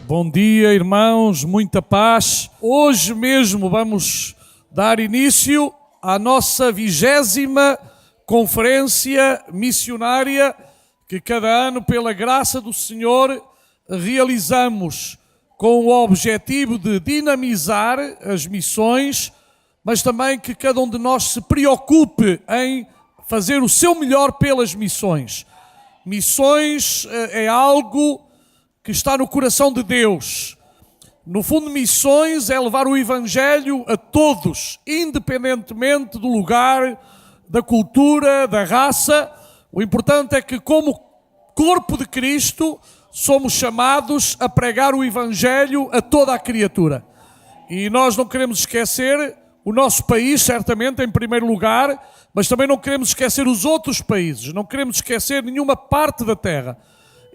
Bom dia, irmãos, muita paz. Hoje mesmo vamos dar início à nossa 20ª conferência missionária que cada ano, pela graça do Senhor, realizamos com o objetivo de dinamizar as missões, mas também que cada um de nós se preocupe em fazer o seu melhor pelas missões. Missões é algo que está no coração de Deus. No fundo, missões é levar o Evangelho a todos, independentemente do lugar, da cultura, da raça. O importante é que, como corpo de Cristo, somos chamados a pregar o Evangelho a toda a criatura. E nós não queremos esquecer o nosso país, certamente, em primeiro lugar, mas também não queremos esquecer os outros países, não queremos esquecer nenhuma parte da terra.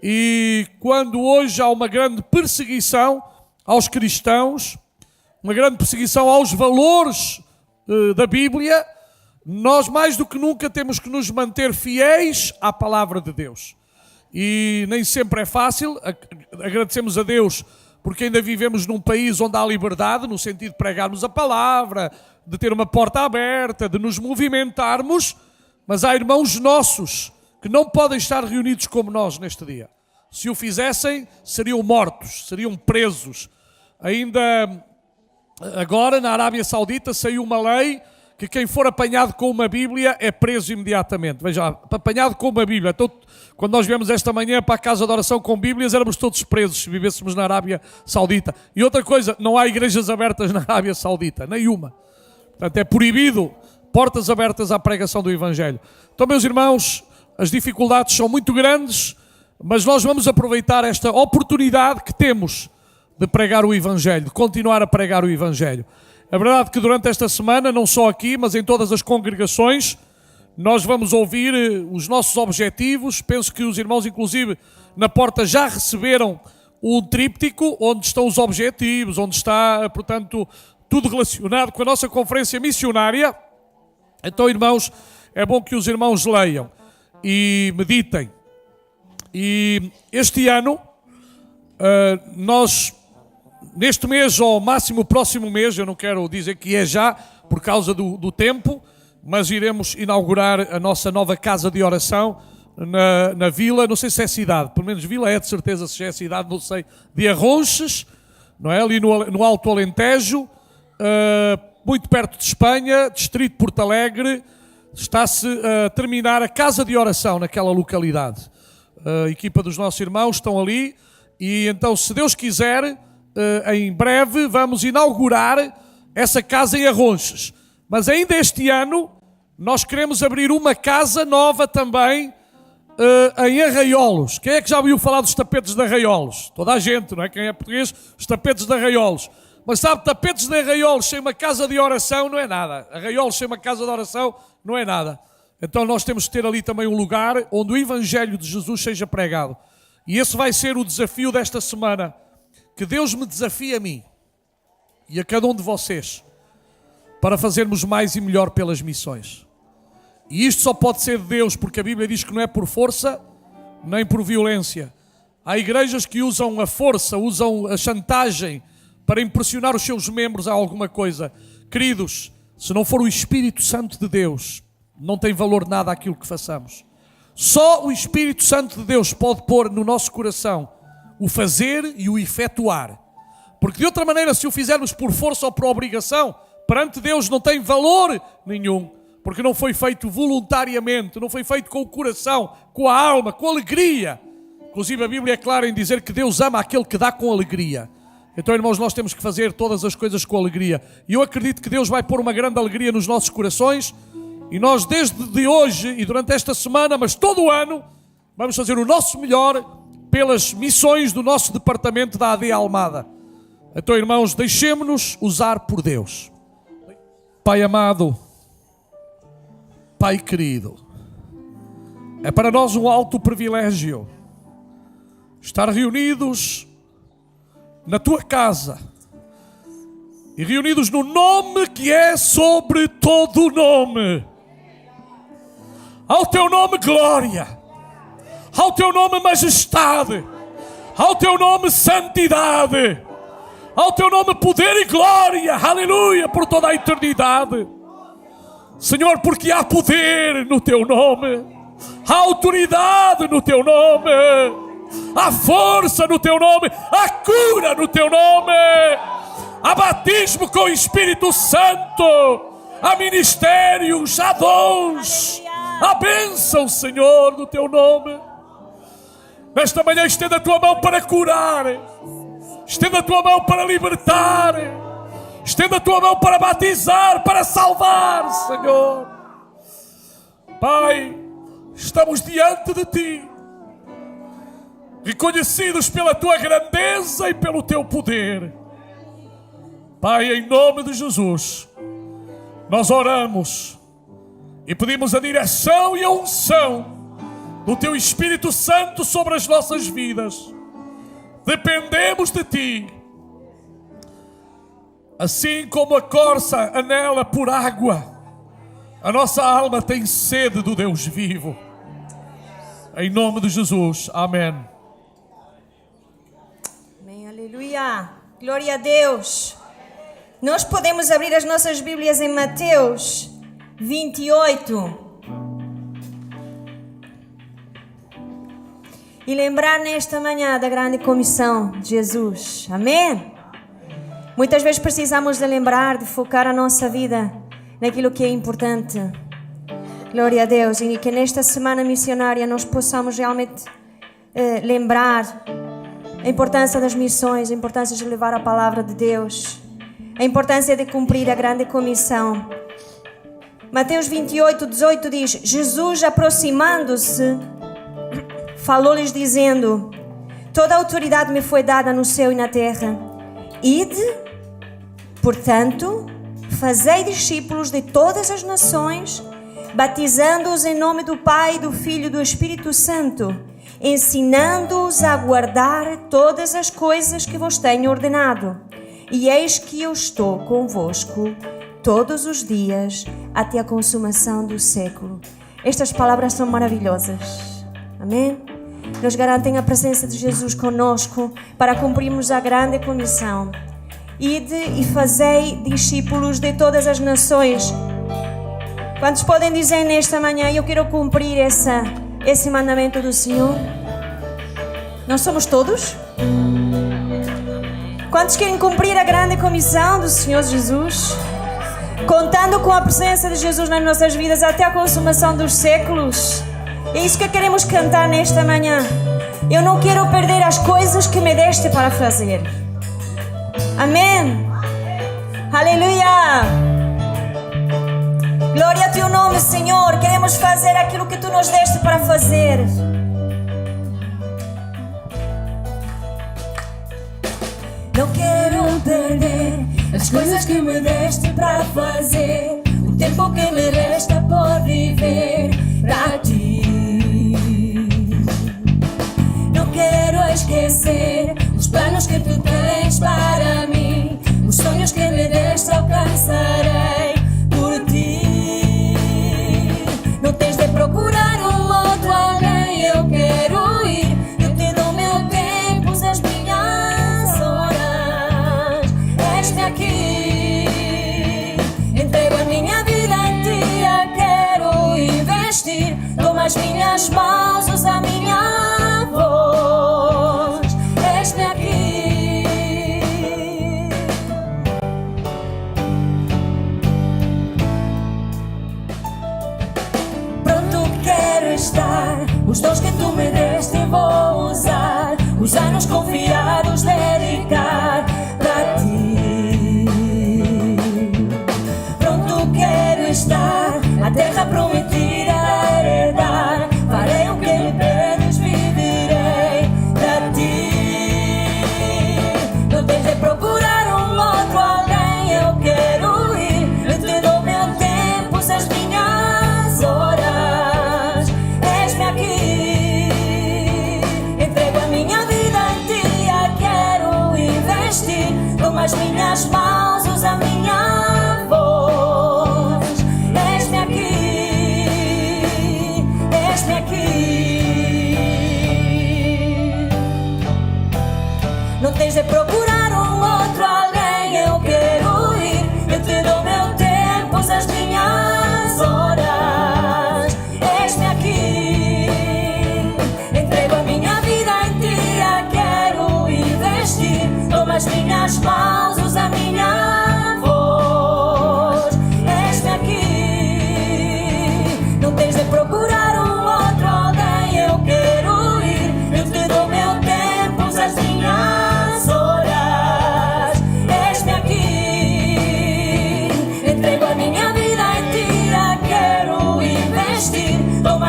E quando hoje há uma grande perseguição aos cristãos, uma grande perseguição aos valores da Bíblia, nós mais do que nunca temos que nos manter fiéis à palavra de Deus. E nem sempre é fácil, agradecemos a Deus porque ainda vivemos num país onde há liberdade, no sentido de pregarmos a palavra, de ter uma porta aberta, de nos movimentarmos, mas há irmãos nossos que não podem estar reunidos como nós neste dia. Se o fizessem, seriam mortos, seriam presos. Ainda agora, na Arábia Saudita, saiu uma lei que quem for apanhado com uma Bíblia é preso imediatamente. Veja, apanhado com uma Bíblia. Então, quando nós viemos esta manhã para a casa de oração com Bíblias, éramos todos presos se vivêssemos na Arábia Saudita. E outra coisa, não há igrejas abertas na Arábia Saudita, nenhuma. Portanto, é proibido portas abertas à pregação do Evangelho. Então, meus irmãos, as dificuldades são muito grandes, mas nós vamos aproveitar esta oportunidade que temos de pregar o Evangelho, de continuar a pregar o Evangelho. É verdade que durante esta semana, não só aqui, mas em todas as congregações, nós vamos ouvir os nossos objetivos. Penso que os irmãos, inclusive, na porta já receberam um tríptico onde estão os objetivos, onde está, portanto, tudo relacionado com a nossa conferência missionária. Então, irmãos, é bom que os irmãos leiam e meditem. E este ano, nós, neste mês ou máximo o próximo mês, eu não quero dizer que é já, por causa do tempo, mas iremos inaugurar a nossa nova casa de oração na vila, não sei se é cidade, pelo menos vila é de certeza, se é cidade, não sei, de Arronches, não é? Ali no Alto Alentejo, muito perto de Espanha, distrito de Porto Alegre. Está-se a terminar a casa de oração naquela localidade. A equipa dos nossos irmãos estão ali e então, se Deus quiser, em breve vamos inaugurar essa casa em Arronches. Mas ainda este ano nós queremos abrir uma casa nova também em Arraiolos. Quem é que já ouviu falar dos tapetes de Arraiolos? Toda a gente, não é? Quem é português, os tapetes de Arraiolos. Mas sabe, tapetes de Arraiolos sem uma casa de oração não é nada. Arraiolos sem uma casa de oração não é nada. Então nós temos que ter ali também um lugar onde o Evangelho de Jesus seja pregado. E esse vai ser o desafio desta semana. Que Deus me desafie a mim e a cada um de vocês para fazermos mais e melhor pelas missões. E isto só pode ser de Deus, porque a Bíblia diz que não é por força nem por violência. Há igrejas que usam a força, usam a chantagem para impressionar os seus membros a alguma coisa. Queridos, se não for o Espírito Santo de Deus, não tem valor nada aquilo que façamos. Só o Espírito Santo de Deus pode pôr no nosso coração o fazer e o efetuar. Porque de outra maneira, se o fizermos por força ou por obrigação, perante Deus não tem valor nenhum. Porque não foi feito voluntariamente, não foi feito com o coração, com a alma, com alegria. Inclusive a Bíblia é clara em dizer que Deus ama aquele que dá com alegria. Então, irmãos, nós temos que fazer todas as coisas com alegria. E eu acredito que Deus vai pôr uma grande alegria nos nossos corações. E nós, desde hoje e durante esta semana, mas todo o ano, vamos fazer o nosso melhor pelas missões do nosso departamento da AD Almada. Então, irmãos, deixemos-nos usar por Deus. Pai amado, Pai querido, é para nós um alto privilégio estar reunidos na Tua casa e reunidos no nome que é sobre todo nome. Ao Teu nome glória, ao Teu nome majestade, Ao teu nome santidade, ao teu nome poder e glória, aleluia, por toda a eternidade. Senhor, porque há poder no teu nome, há autoridade no teu nome, há força no teu nome, há cura no teu nome, há batismo com o Espírito Santo, há ministérios, há dons, há bênção, Senhor, no teu nome. Nesta manhã estenda a tua mão para curar, estenda a tua mão para libertar, estenda a tua mão para batizar, para salvar, Senhor. Pai, estamos diante de Ti, reconhecidos pela Tua grandeza e pelo Teu poder. Pai, em nome de Jesus, nós oramos e pedimos a direção e a unção do Teu Espírito Santo sobre as nossas vidas. Dependemos de Ti. Assim como a corça anela por água, a nossa alma tem sede do Deus vivo. Em nome de Jesus, amém. Amém, aleluia. Glória a Deus. Nós podemos abrir as nossas Bíblias em Mateus 28 e lembrar nesta manhã da grande comissão de Jesus. Amém? Muitas vezes precisamos de lembrar, de focar a nossa vida naquilo que é importante. Glória a Deus. E que nesta semana missionária nós possamos realmente lembrar a importância das missões, a importância de levar a palavra de Deus, a importância de cumprir a grande comissão. Mateus 28, 18 diz: Jesus, aproximando-se, falou-lhes dizendo: toda a autoridade me foi dada no céu e na terra. Ide, portanto, fazei discípulos de todas as nações, batizando-os em nome do Pai, do Filho e do Espírito Santo, ensinando-os a guardar todas as coisas que vos tenho ordenado. E eis que eu estou convosco todos os dias até a consumação do século. Estas palavras são maravilhosas. Amém? Nos garantem a presença de Jesus conosco para cumprirmos a grande comissão. Ide e fazei discípulos de todas as nações. Quantos podem dizer nesta manhã: eu quero cumprir esse mandamento do Senhor? Nós somos todos? Quantos querem cumprir a grande comissão do Senhor Jesus? Contando com a presença de Jesus nas nossas vidas até a consumação dos séculos. É isso que queremos cantar nesta manhã. Eu não quero perder as coisas que me deste para fazer. Amém. Aleluia. Glória a teu nome, Senhor. Queremos fazer aquilo que tu nos deste para fazer. Não quero perder as coisas que me deste para fazer, o tempo que me resta por viver para ti. Não quero esquecer os planos que tu tens para mim, os sonhos que me deste alcançarei por ti. Não tens de procurar outro alguém, eu quero ir. Eu te dou meu tempo, as minhas horas. És-me aqui, entrego a minha vida em ti, eu quero investir. Toma as minhas mãos, usa a minha voz. És-me aqui. Pronto quero estar, os dons que tu me deste vou usar, os anos confiados dedicar para ti. Pronto quero estar, a terra prometida a heredar, farei o que me pedes, viverei para ti. Não tens de procurar outro alguém, eu quero ir. Eu te dou meu tempo, as minhas horas. És-me aqui, entrego a minha vida em ti, eu quero investir. Toma as minhas mãos, usa a minha voz. És-me aqui,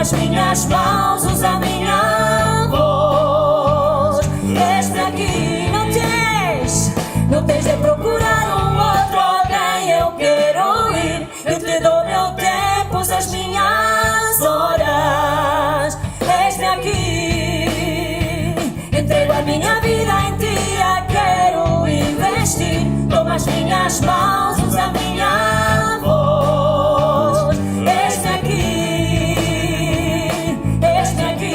as minhas mãos, usa a minha voz. Eis-me aqui, não tens de procurar um outro alguém. Eu quero ir, eu te dou meu tempo, usa as minhas horas. Eis-me aqui, entrego a minha vida em ti, eu quero investir. Toma as minhas mãos, usa a minha voz. Eis-me aqui, eis-me aqui.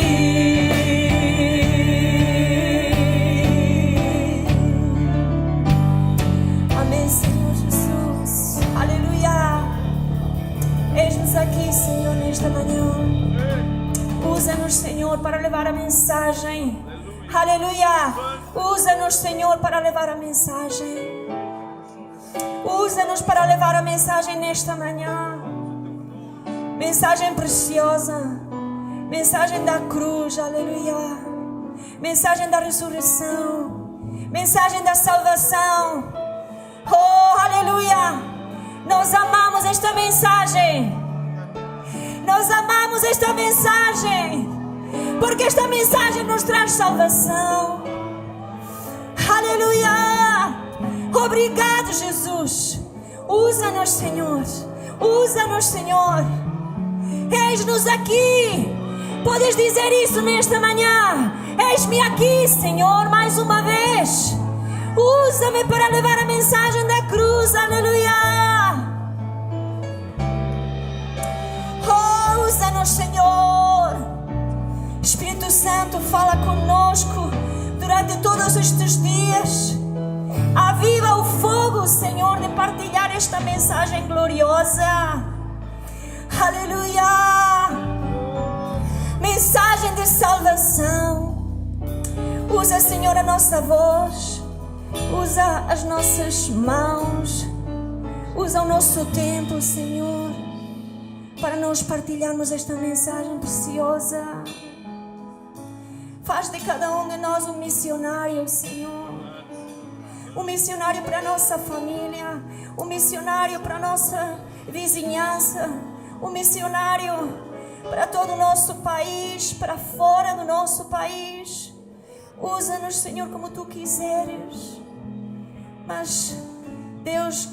Amém, Senhor Jesus. Aleluia. Eis-nos aqui, Senhor, nesta manhã. Usa-nos, Senhor, para levar a mensagem. Aleluia. Usa-nos, Senhor, para levar a mensagem. Usa-nos para levar a mensagem nesta manhã. Mensagem preciosa. Mensagem da cruz, aleluia. Mensagem da ressurreição. Mensagem da salvação. Oh, aleluia. Nós amamos esta mensagem. Nós amamos esta mensagem. Porque esta mensagem nos traz salvação. Aleluia. Obrigado, Jesus. Usa-nos, Senhor. Usa-nos, Senhor. Eis-nos aqui. Podes dizer isso nesta manhã. Eis-me aqui, Senhor, mais uma vez. Usa-me para levar a mensagem da cruz. Aleluia. Oh, usa-nos, Senhor. Espírito Santo, fala conosco durante todos estes dias. Aviva o fogo, Senhor, de partilhar esta mensagem gloriosa. Aleluia. Mensagem de salvação. Usa, Senhor, a nossa voz. Usa as nossas mãos. Usa o nosso tempo, Senhor, para nós partilharmos esta mensagem preciosa. Faz de cada um de nós um missionário, Senhor. Um missionário para a nossa família. Um missionário para a nossa vizinhança. Um missionário para todo o nosso país, para fora do nosso país. Usa-nos, Senhor, como Tu quiseres. Mas, Deus,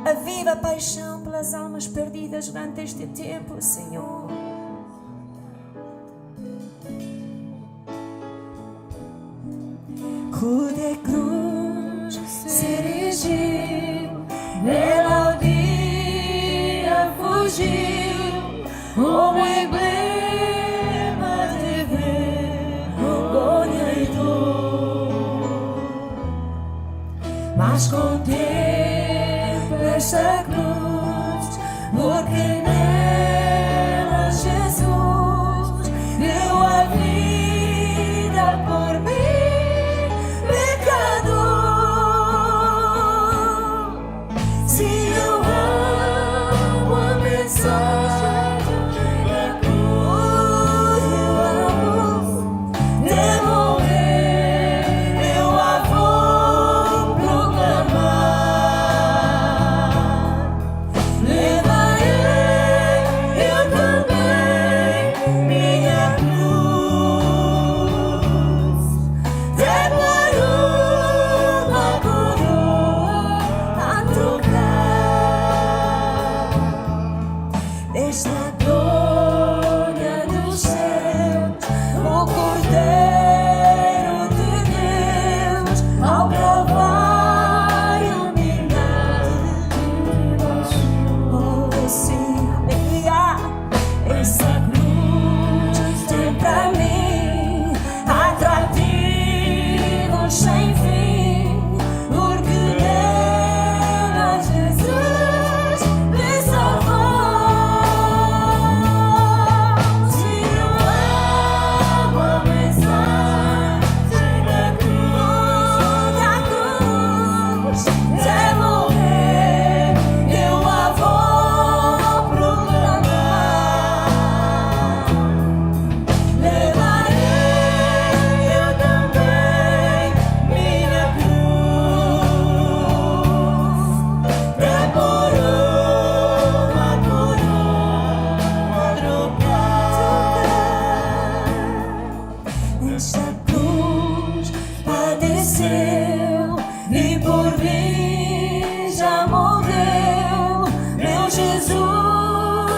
aviva a paixão pelas almas perdidas durante este tempo, Senhor. De cruz se erigiu, nela o dia fugiu, como emblema de vergonha e dor. Mas contempla esta cruz, porque nela Jesus deu a vida por mim.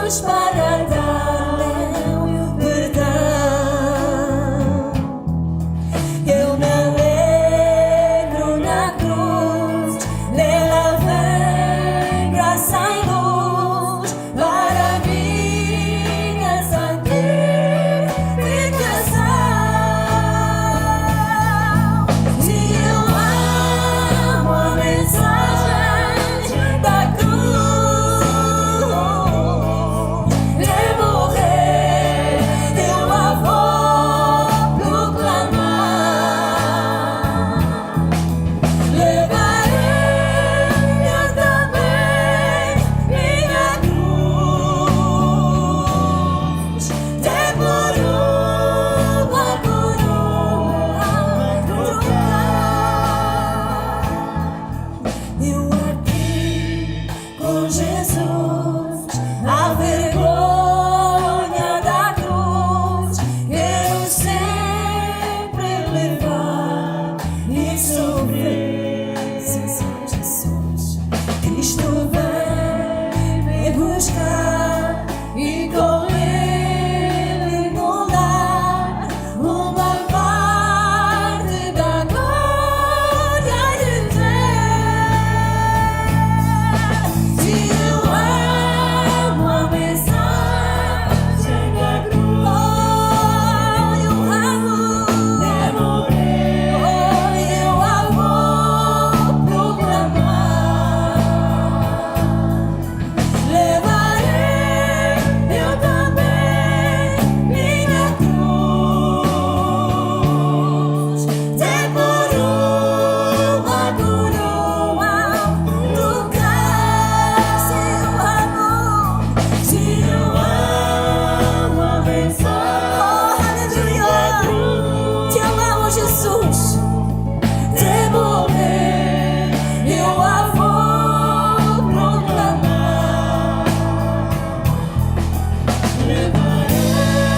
cruz para dar meu perdão. Eu me alegro na cruz, nela vem graça e luz para minha santificação. Se eu amo a mensagem da cruz, de morrer, eu a vou proclamar. Levarei eu também minha cruz, de por uma trocar. Eu aqui com Jesus, a vergonha da cruz, quero sempre levar e sofrer. Sim, Jesus, Cristo vem me buscar e com Ele moldar uma parte da glória de Deus. Se eu amo a mensagem da cruz, eu amo de morrer, eu a vou proclamar. Levarei eu também minha cruz, de por uma coroa trocar. Se eu amo a mensagem da cruz, te amamos, Jesus, de morrer, eu a vou proclamar.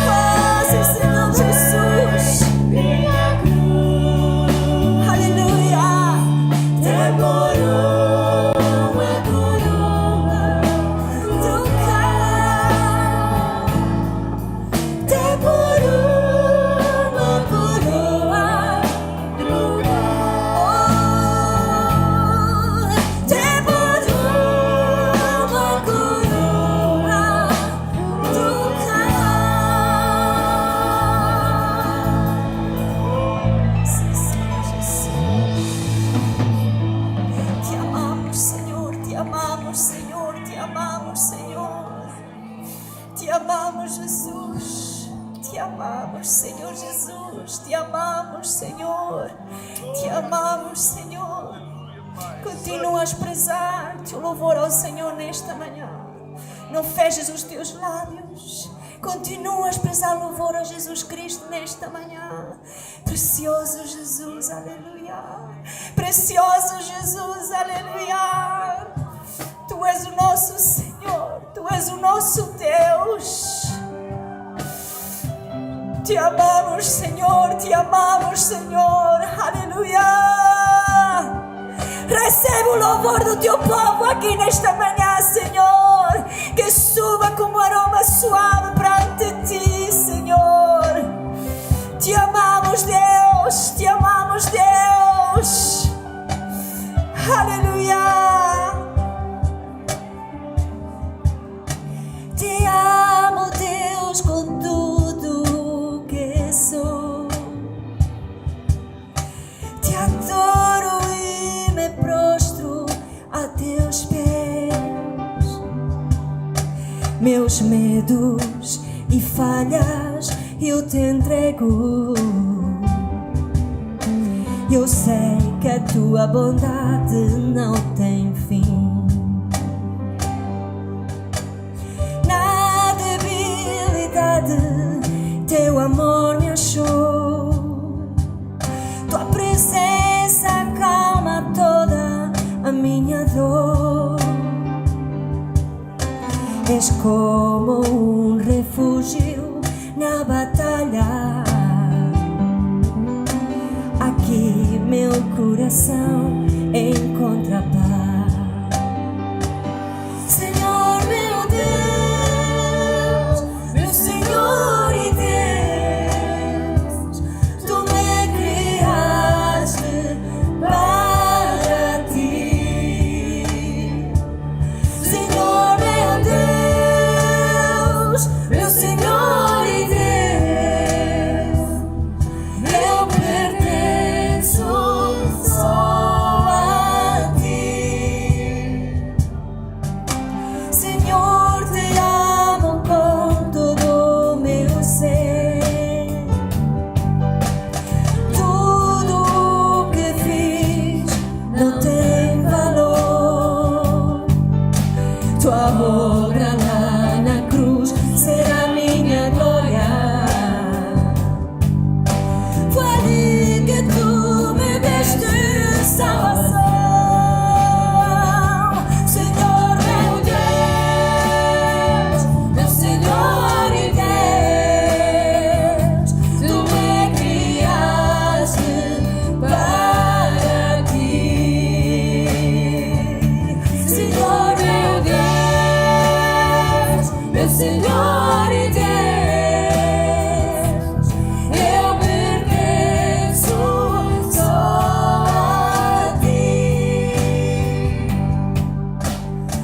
Oh, sim, Senhor Jesus, minha cruz, aleluia, de por uma coroa trocar, de por uma coroa trocar, de por uma coroa trocar. Sim, Senhor Jesus, te amamos, Senhor, te amamos, Senhor, te amamos, Senhor, te amamos, Jesus, te amamos, Senhor Jesus, te amamos, Senhor, te amamos, Senhor. Continua a expressar teu louvor ao Senhor nesta manhã. Não feches os teus lábios. Continua a expressar louvor a Jesus Cristo nesta manhã. Precioso Jesus, aleluia. Precioso Jesus, aleluia. Tu és o nosso Senhor, Tu és o nosso Deus. Te amamos, Senhor, te amamos, Senhor, aleluia. Recebe o louvor do teu povo aqui nesta manhã, Senhor, que suba como aroma suave perante ti, Senhor. Te amamos, Deus, te amamos, Deus, aleluia. Te amo, Deus, com tudo que sou. Te adoro e me prostro a teus pés. Meus medos e falhas eu te entrego. Eu sei que a tua bondade não tem fim. Na debilidade, teu amor me achou. Tua presença acalma toda a minha dor. És como um refúgio na batalha. Aqui meu coração encontra paz. Senhor meu Deus, Senhor e Deus, eu pertenço só a Ti.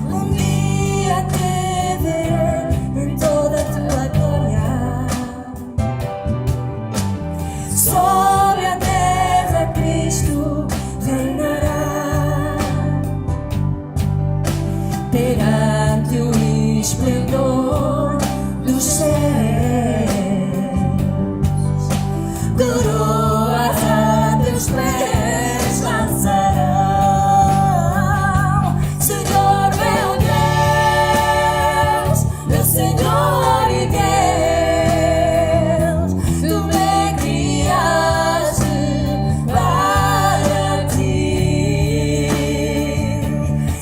Um dia Te verei em toda a Tua glória. Sobre a terra Cristo reinará, perante o esplendor dos céus, coroas a Teus pés lançarão. Senhor meu Deus, meu Senhor e Deus, Tu me criaste para Ti.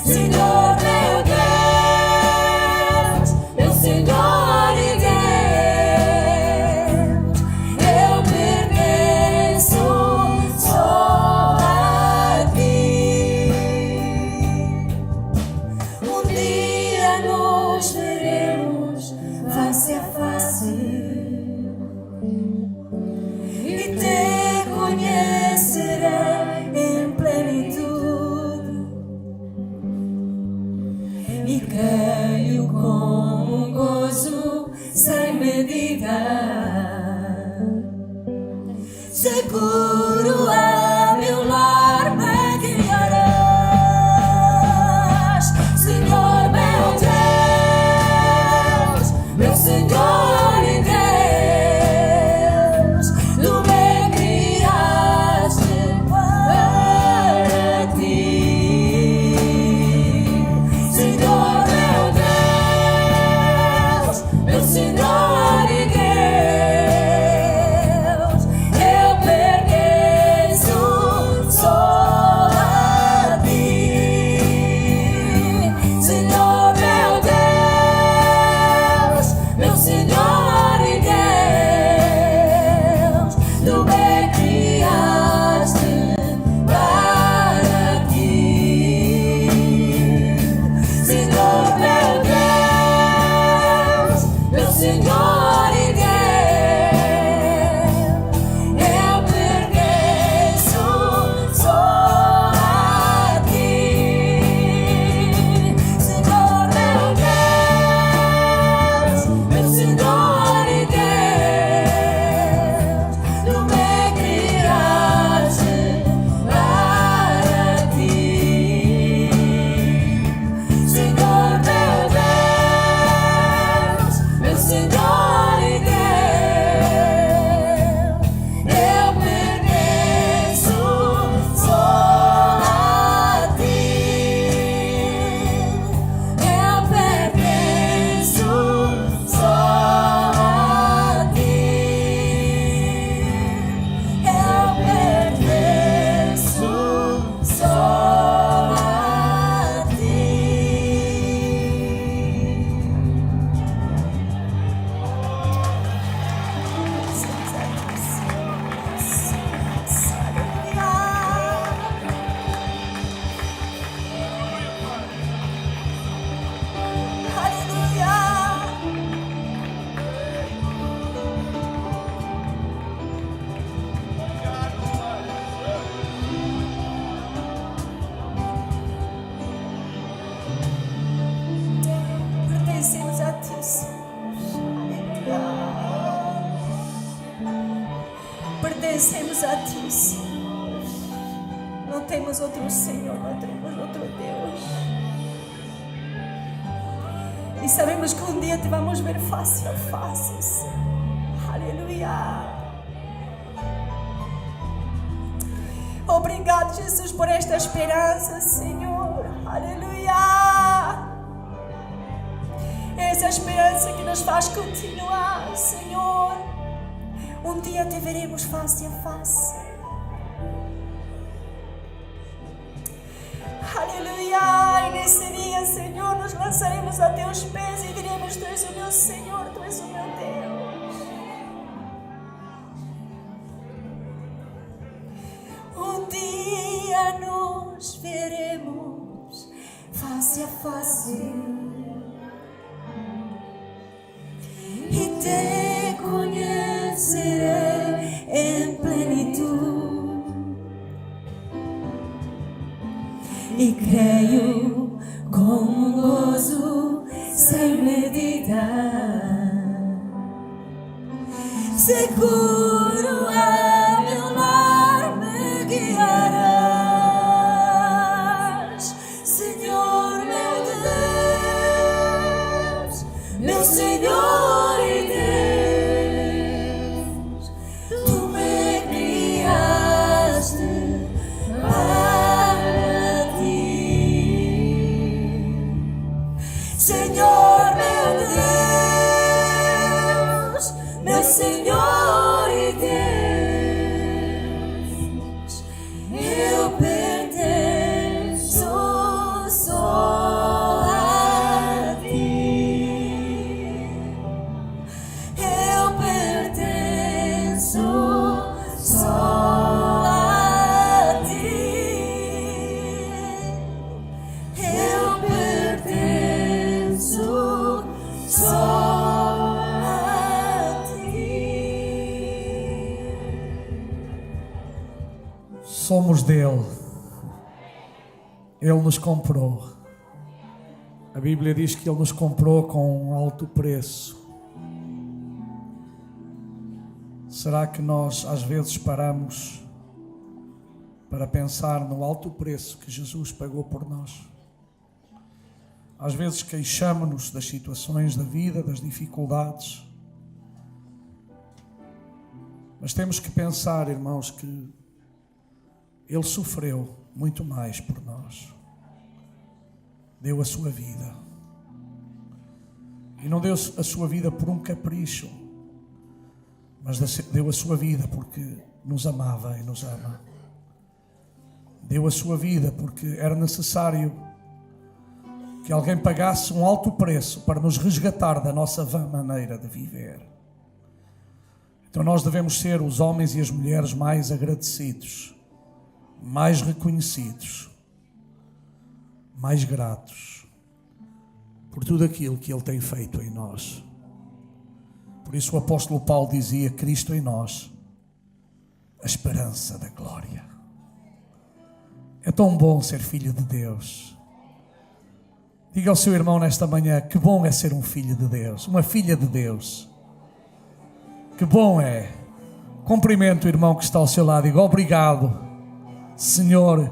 Senhor meu Deus, meu Senhor e Deus, eu pertenço só a Ti. Um dia nos veremos face a face e Te conhecerei em plenitude, e creio com um gozo sem medida, seguro a meu lar me guiarás. Senhor meu Deus, meu Senhor e Deus, Tu me criaste para Ti. Senhor meu Deus, meu Senhor e Deus, eu pertenço só a Ti. Senhor meu Deus, meu Senhor e Deus, Tu me criaste para Ti. Senhor meu Deus, meu Senhor e Deus, eu pertenço só a Ti. Senhor meu Deus, meu Senhor e Deus, Tu me criaste para Ti. Senhor meu Deus, meu Senhor e Deus, eu pertenço só a Ti. Eu pertenço só a Ti. Eu pertenço só a Ti. Pertencemos a Ti, Senhor. Pertencemos a Ti, Senhor. Não temos outro Senhor, não temos outro Deus. E sabemos que um dia Te vamos ver face a face, Senhor. Aleluia. Obrigado, Jesus, por esta esperança, Senhor. Aleluia. Essa esperança que nos faz continuar, Senhor. Um dia Te veremos face a face. Aleluia. E nesse dia, Senhor, nos lançaremos a Teus pés e diremos: Tu és o meu Senhor, Tu és o meu Deus. Um dia nos veremos face a face Seguro a meu lar me guiarás, Senhor meu Deus, meu Senhor e Deus. Tu me criaste para ti, Senhor meu Deus, meu Senhor e Deus. Eu pertenço só a ti. Eu pertenço só a ti. Eu pertenço só a ti. Somos dele. Ele nos comprou. A Bíblia diz que ele nos comprou com um alto preço. Será que nós às vezes paramos para pensar no alto preço que Jesus pagou por nós? Às vezes queixamos-nos das situações da vida, das dificuldades. Mas temos que pensar, irmãos, que ele sofreu muito mais por nós. Deu a sua vida. E não deu a sua vida por um capricho, mas deu a sua vida porque nos amava e nos ama. Deu a sua vida porque era necessário que alguém pagasse um alto preço para nos resgatar da nossa vã maneira de viver. Então nós devemos ser os homens e as mulheres mais agradecidos, mais reconhecidos, mais gratos por tudo aquilo que ele tem feito em nós. Por isso o apóstolo Paulo dizia: Cristo em nós, a esperança da glória. É tão bom ser filho de Deus. Diga ao seu irmão nesta manhã: que bom é ser um filho de Deus, uma filha de Deus. Que bom é. Cumprimento o irmão que está ao seu lado. Diga: obrigado, Senhor,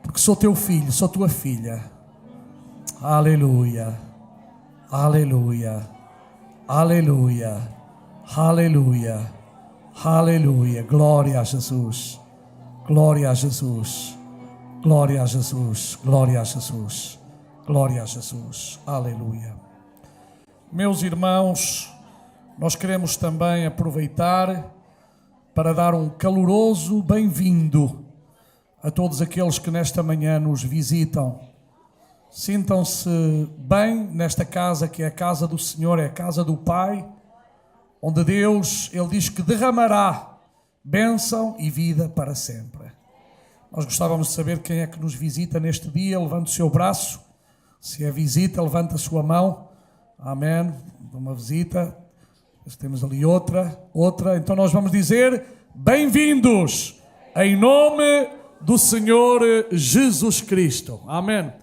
porque sou teu filho, sou tua filha. Aleluia, aleluia, aleluia, aleluia, aleluia. Glória a Jesus, glória a Jesus, glória a Jesus, glória a Jesus, glória a Jesus. Aleluia. Meus irmãos, nós queremos também aproveitar para dar um caloroso bem-vindo a todos aqueles que nesta manhã nos visitam. Sintam-se bem nesta casa que é a casa do Senhor, é a casa do Pai, onde Deus, Ele diz que derramará bênção e vida para sempre. Nós gostávamos de saber quem é que nos visita neste dia. Levante o seu braço. Se é visita, levante a sua mão. Amém. Uma visita. Temos ali outra. Então nós vamos dizer: bem-vindos em nome do Senhor Jesus Cristo. Amém.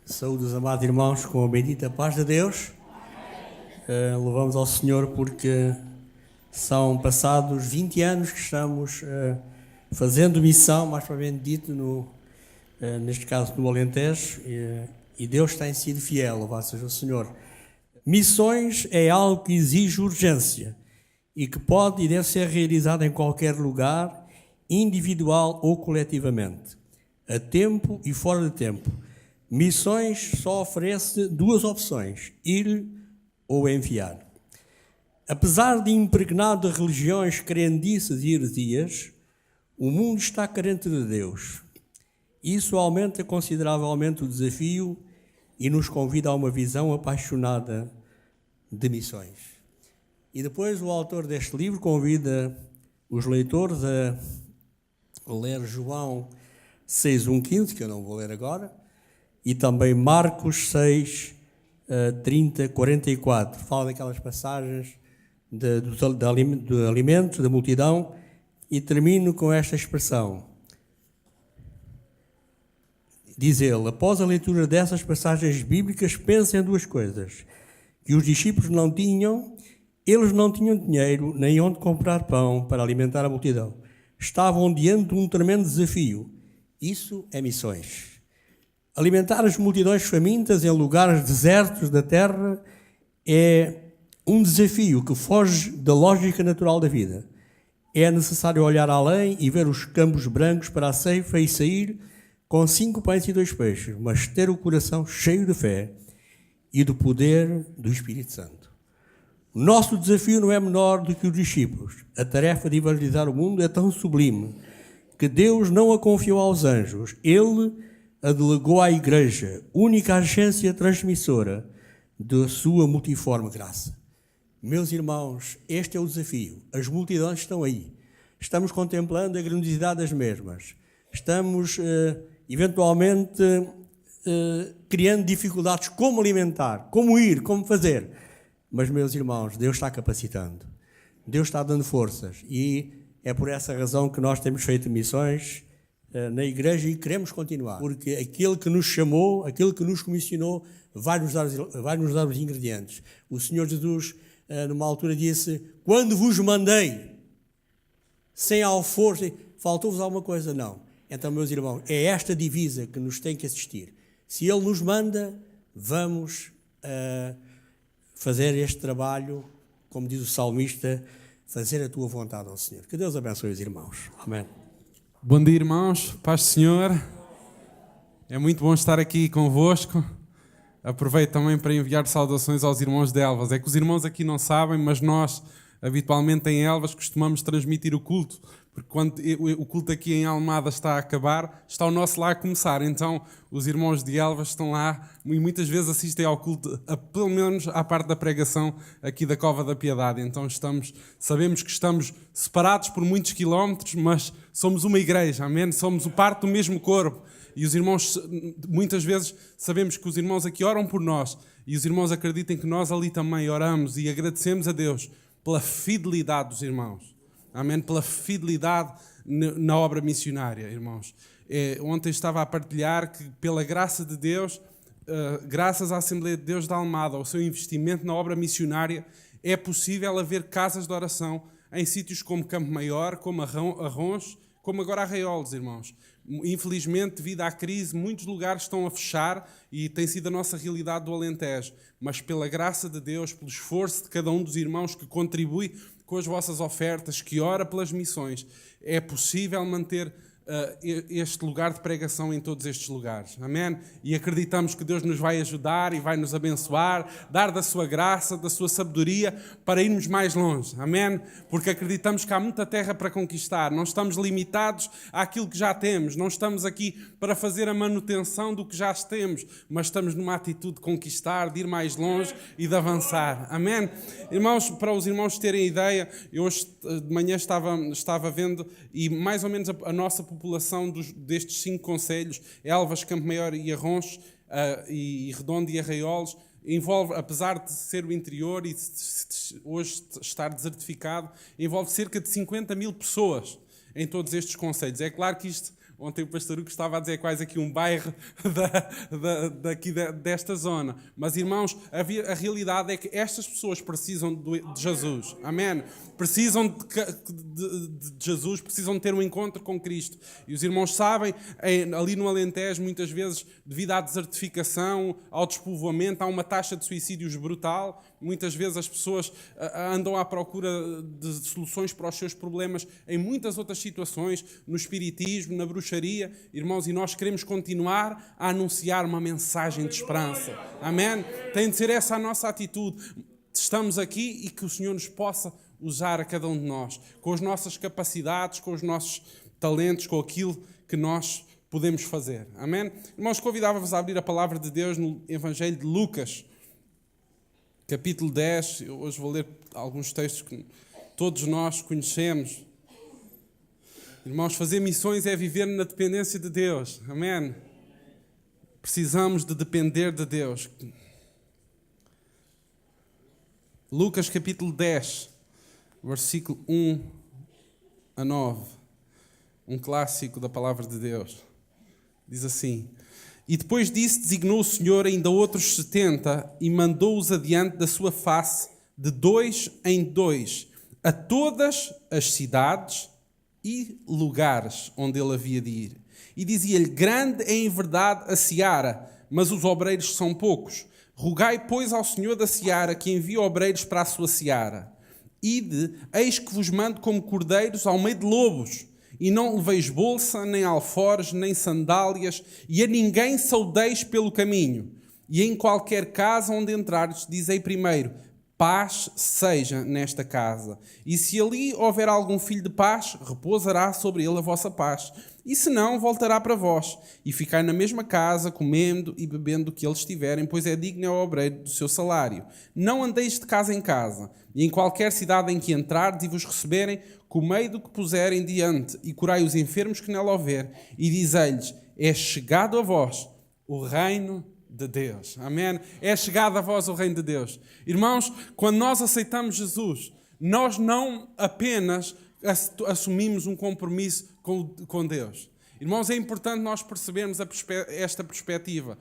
Saúdos, amados irmãos, com a bendita paz de Deus. Louvamos ao Senhor porque são passados 20 anos que estamos fazendo missão, mais propriamente dito, neste caso no Alentejo, e Deus tem sido fiel, louvado seja o Senhor. Missões é algo que exige urgência e que pode e deve ser realizado em qualquer lugar, individual ou coletivamente, a tempo e fora de tempo. Missões só oferece duas opções: ir ou enviar. Apesar de impregnado de religiões, crendices e heresias, o mundo está carente de Deus. Isso aumenta consideravelmente o desafio e nos convida a uma visão apaixonada de missões. E depois o autor deste livro convida os leitores a ler João 6:1-15, que eu não vou ler agora, e também Marcos 6, 30-44. Fala daquelas passagens do alimento, da multidão, e termino com esta expressão. Diz ele: após a leitura dessas passagens bíblicas, pense em duas coisas. que os discípulos não tinham, eles não tinham dinheiro nem onde comprar pão para alimentar a multidão. Estavam diante de um tremendo desafio. Isso é missões. Alimentar as multidões famintas em lugares desertos da terra é um desafio que foge da lógica natural da vida. É necessário olhar além e ver os campos brancos para a ceifa e sair com 5 pães e 2 peixes, mas ter o coração cheio de fé e do poder do Espírito Santo. O nosso desafio não é menor do que os discípulos. A tarefa de evangelizar o mundo é tão sublime que Deus não a confiou aos anjos. Ele a delegou à Igreja, única agência transmissora da sua multiforme graça. Meus irmãos, este é o desafio. As multidões estão aí. Estamos contemplando a grandiosidade das mesmas. Estamos, eventualmente, criando dificuldades como alimentar, como ir, como fazer. Mas, meus irmãos, Deus está capacitando. Deus está dando forças. E é por essa razão que nós temos feito missões na Igreja e queremos continuar. Porque aquele que nos chamou, aquele que nos comissionou, vai nos dar os ingredientes. O Senhor Jesus, numa altura, disse: quando vos mandei, sem alforje, faltou-vos alguma coisa? Não. Então, meus irmãos, é esta divisa que nos tem que assistir. Se Ele nos manda, vamos fazer este trabalho, como diz o salmista, fazer a tua vontade ao Senhor. Que Deus abençoe os irmãos. Amém. Bom dia, irmãos. Paz do Senhor. É muito bom estar aqui convosco. Aproveito também para enviar saudações aos irmãos de Elvas. É que os irmãos aqui não sabem, mas nós, habitualmente em Elvas, costumamos transmitir o culto. Porque quando o culto aqui em Almada está a acabar, está o nosso lá a começar. Então, os irmãos de Elvas estão lá e muitas vezes assistem ao culto, pelo menos à parte da pregação aqui da Cova da Piedade. Então, sabemos que estamos separados por muitos quilómetros, mas somos uma igreja, amém? Somos parte do mesmo corpo. E os irmãos, muitas vezes, sabemos que os irmãos aqui oram por nós. E os irmãos acreditem que nós ali também oramos e agradecemos a Deus pela fidelidade dos irmãos. Amém? Pela fidelidade na obra missionária, irmãos. Ontem estava a partilhar que, pela graça de Deus, graças à Assembleia de Deus de Almada, ao seu investimento na obra missionária, é possível haver casas de oração em sítios como Campo Maior, como Arrons, como agora Arraiolos, irmãos. Infelizmente, devido à crise, muitos lugares estão a fechar e tem sido a nossa realidade do Alentejo. Mas pela graça de Deus, pelo esforço de cada um dos irmãos que contribui com as vossas ofertas, que ora pelas missões, é possível manter este lugar de pregação em todos estes lugares. Amém? E acreditamos que Deus nos vai ajudar e vai nos abençoar, dar da sua graça, da sua sabedoria, para irmos mais longe. Amém? Porque acreditamos que há muita terra para conquistar. Não estamos limitados àquilo que já temos. Não estamos aqui para fazer a manutenção do que já temos, mas estamos numa atitude de conquistar, de ir mais longe e de avançar. Amém? Irmãos, para os irmãos terem ideia, eu hoje de manhã estava vendo e mais ou menos a nossa população destes 5 concelhos, Elvas, Campo Maior e Arrons, e Redondo e Arraiolos, envolve, apesar de ser o interior e de hoje estar desertificado, envolve cerca de 50 mil pessoas em todos estes concelhos. É claro que isto, ontem o pastor Hugo estava a dizer quase aqui um bairro desta zona. Mas, irmãos, a realidade é que estas pessoas precisam de Jesus. Amém? Precisam de Jesus, precisam de ter um encontro com Cristo. E os irmãos sabem, ali no Alentejo, muitas vezes, devido à desertificação, ao despovoamento, há uma taxa de suicídios brutal. Muitas vezes as pessoas andam à procura de soluções para os seus problemas em muitas outras situações, no espiritismo, na bruxaria. Irmãos, e nós queremos continuar a anunciar uma mensagem de esperança. Amém? Tem de ser essa a nossa atitude. Estamos aqui e que o Senhor nos possa usar a cada um de nós, com as nossas capacidades, com os nossos talentos, com aquilo que nós podemos fazer. Amém? Irmãos, convidava-vos a abrir a palavra de Deus no Evangelho de Lucas, capítulo 10. Eu hoje vou ler alguns textos que todos nós conhecemos. Irmãos, fazer missões é viver na dependência de Deus. Amém? Precisamos de depender de Deus. Lucas capítulo 10, versículo 1 a 9. Um clássico da palavra de Deus. Diz assim: E depois disso designou o Senhor ainda outros 70 e mandou-os adiante da sua face, de 2 em 2, a todas as cidades e lugares onde ele havia de ir. E dizia-lhe: grande é em verdade a seara, mas os obreiros são poucos. Rogai, pois, ao Senhor da seara que envie obreiros para a sua seara. Ide, eis que vos mando como cordeiros ao meio de lobos. E não leveis bolsa, nem alforjes, nem sandálias, e a ninguém saudeis pelo caminho. E em qualquer casa onde entrares, dizei primeiro: paz seja nesta casa. E se ali houver algum filho de paz, repousará sobre ele a vossa paz. E se não, voltará para vós. E ficai na mesma casa, comendo e bebendo o que eles tiverem, pois é digno ao obreiro do seu salário. Não andeis de casa em casa. E em qualquer cidade em que entrardes e vos receberem, comei do que puserem diante, e curai os enfermos que nela houver. E dizei-lhes: é chegado a vós o reino de Deus. Amém? É chegado a vós o reino de Deus. Irmãos, quando nós aceitamos Jesus, nós não apenas assumimos um compromisso com Deus. Irmãos, é importante nós percebermos esta perspectiva.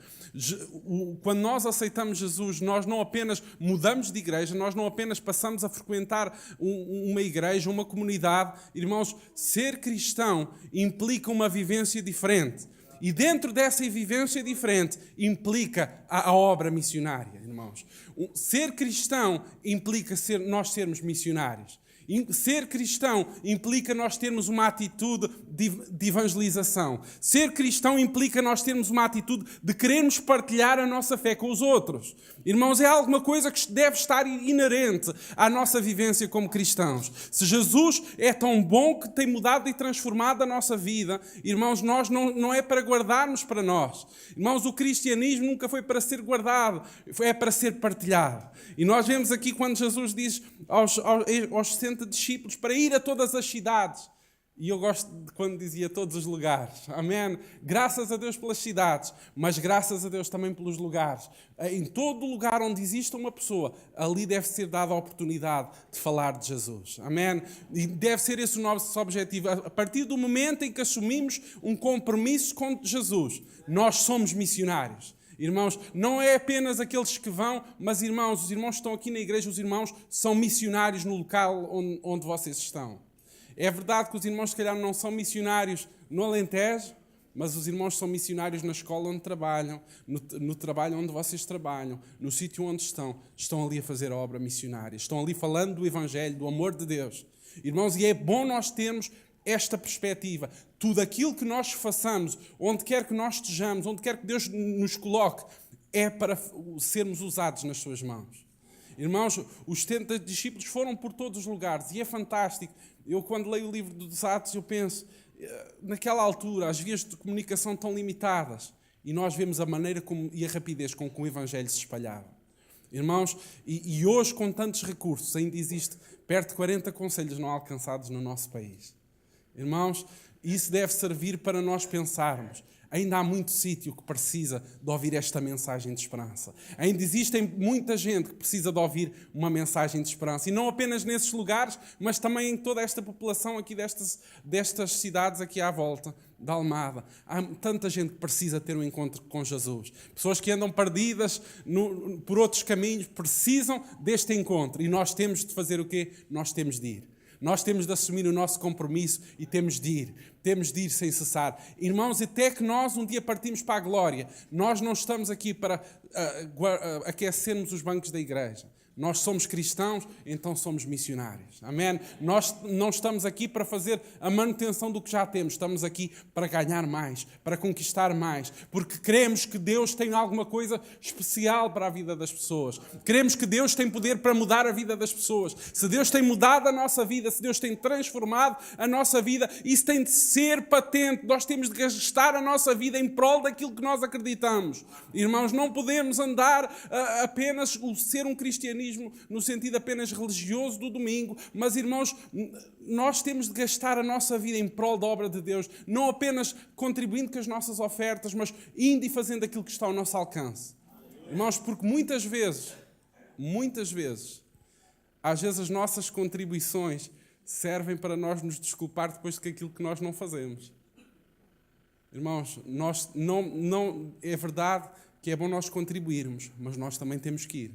Quando nós aceitamos Jesus, nós não apenas mudamos de igreja, nós não apenas passamos a frequentar uma igreja, uma comunidade. Irmãos, ser cristão implica uma vivência diferente. E dentro dessa vivência diferente implica a obra missionária, irmãos. Ser cristão implica nós sermos missionários. Ser cristão implica nós termos uma atitude de evangelização. Ser cristão implica nós termos uma atitude de querermos partilhar a nossa fé com os outros. Irmãos, é alguma coisa que deve estar inerente à nossa vivência como cristãos. Se Jesus é tão bom que tem mudado e transformado a nossa vida, irmãos, nós não é para guardarmos para nós. Irmãos, o cristianismo nunca foi para ser guardado, é para ser partilhado. E nós vemos aqui quando Jesus diz aos 60 discípulos para ir a todas as cidades. E eu gosto de quando dizia todos os lugares. Amém? Graças a Deus pelas cidades, mas graças a Deus também pelos lugares. Em todo lugar onde existe uma pessoa, ali deve ser dada a oportunidade de falar de Jesus. Amém? E deve ser esse o nosso objetivo. A partir do momento em que assumimos um compromisso com Jesus, nós somos missionários. Irmãos, não é apenas aqueles que vão, mas irmãos, os irmãos que estão aqui na igreja, os irmãos são missionários no local onde vocês estão. É verdade que os irmãos, se calhar, não são missionários no Alentejo, mas os irmãos são missionários na escola onde trabalham, no trabalho onde vocês trabalham, no sítio onde estão ali a fazer a obra missionária, estão ali falando do Evangelho, do amor de Deus. Irmãos, e é bom nós termos esta perspectiva. Tudo aquilo que nós façamos, onde quer que nós estejamos, onde quer que Deus nos coloque, é para sermos usados nas suas mãos. Irmãos, os 70 discípulos foram por todos os lugares e é fantástico. Eu, quando leio o livro dos Atos, eu penso, naquela altura, as vias de comunicação estão limitadas e nós vemos a maneira e a rapidez com que o Evangelho se espalhava. Irmãos, e hoje, com tantos recursos, ainda existe perto de 40 conselhos não alcançados no nosso país. Irmãos, isso deve servir para nós pensarmos. Ainda há muito sítio que precisa de ouvir esta mensagem de esperança. Ainda existe muita gente que precisa de ouvir uma mensagem de esperança. E não apenas nesses lugares, mas também em toda esta população aqui destas cidades aqui à volta da Almada. Há tanta gente que precisa ter um encontro com Jesus. Pessoas que andam perdidas por outros caminhos precisam deste encontro. E nós temos de fazer o quê? Nós temos de ir. Nós temos de assumir o nosso compromisso e temos de ir sem cessar. Irmãos, até que nós um dia partimos para a glória, nós não estamos aqui para aquecermos os bancos da igreja. Nós somos cristãos, então somos missionários. Amém? Nós não estamos aqui para fazer a manutenção do que já temos. Estamos aqui para ganhar mais, para conquistar mais. Porque queremos que Deus tem alguma coisa especial para a vida das pessoas. Queremos que Deus tem poder para mudar a vida das pessoas. Se Deus tem mudado a nossa vida, se Deus tem transformado a nossa vida, isso tem de ser patente. Nós temos de gastar a nossa vida em prol daquilo que nós acreditamos. Irmãos, não podemos andar apenas ser um cristianismo no sentido apenas religioso do domingo, mas, irmãos, nós temos de gastar a nossa vida em prol da obra de Deus, não apenas contribuindo com as nossas ofertas, mas indo e fazendo aquilo que está ao nosso alcance. Irmãos, porque muitas vezes, às vezes as nossas contribuições servem para nós nos desculpar depois de aquilo que nós não fazemos. Irmãos, nós não é verdade que é bom nós contribuirmos, mas nós também temos que ir.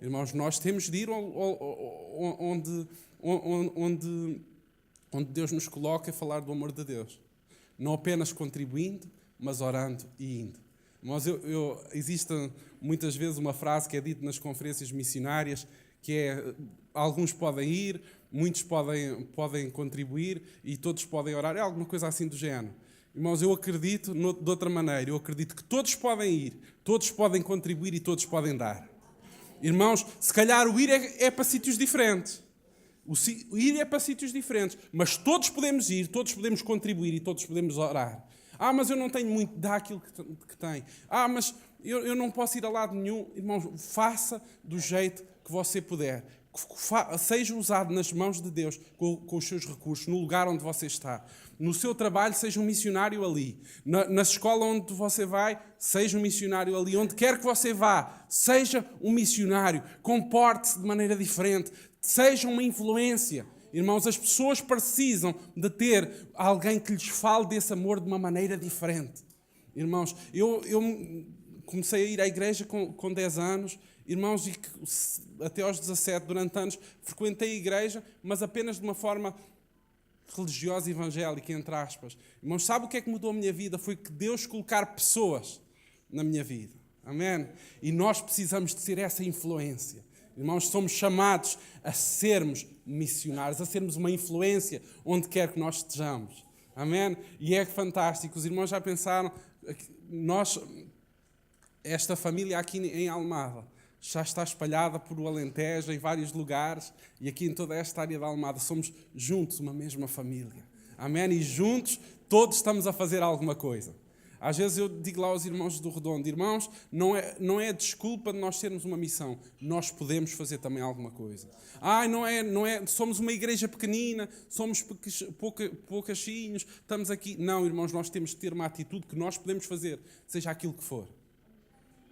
Irmãos, nós temos de ir onde Deus nos coloca a falar do amor de Deus. Não apenas contribuindo, mas orando e indo. Irmãos, existe muitas vezes uma frase que é dita nas conferências missionárias, que é: alguns podem ir, muitos podem contribuir e todos podem orar. É alguma coisa assim do género. Irmãos, eu acredito de outra maneira. Eu acredito que todos podem ir, todos podem contribuir e todos podem dar. Irmãos, se calhar o ir é para sítios diferentes. O ir é para sítios diferentes. Mas todos podemos ir, todos podemos contribuir e todos podemos orar. Mas eu não tenho muito, dá aquilo que tem. Mas eu não posso ir a lado nenhum. Irmãos, faça do jeito que você puder. Seja usado nas mãos de Deus com os seus recursos, no lugar onde você está. No seu trabalho, seja um missionário ali. Na escola onde você vai, seja um missionário ali. Onde quer que você vá, seja um missionário. Comporte-se de maneira diferente. Seja uma influência. Irmãos, as pessoas precisam de ter alguém que lhes fale desse amor de uma maneira diferente. Irmãos, eu comecei a ir à igreja com 10 anos, irmãos, e até aos 17, durante anos, frequentei a igreja, mas apenas de uma forma religiosa e evangélica, entre aspas. Irmãos, sabe o que é que mudou a minha vida? Foi que Deus colocar pessoas na minha vida. Amém? E nós precisamos de ser essa influência. Irmãos, somos chamados a sermos missionários, a sermos uma influência onde quer que nós estejamos. Amém? E é fantástico. Os irmãos já pensaram, esta família aqui em Almada já está espalhada por o Alentejo, em vários lugares, e aqui em toda esta área da Almada somos juntos uma mesma família. Amém? E juntos todos estamos a fazer alguma coisa. Às vezes eu digo lá aos irmãos do Redondo: irmãos, não é desculpa de nós termos uma missão. Nós podemos fazer também alguma coisa. Somos uma igreja pequenina, somos poucachinhos, estamos aqui. Não, irmãos, nós temos de ter uma atitude que nós podemos fazer, seja aquilo que for.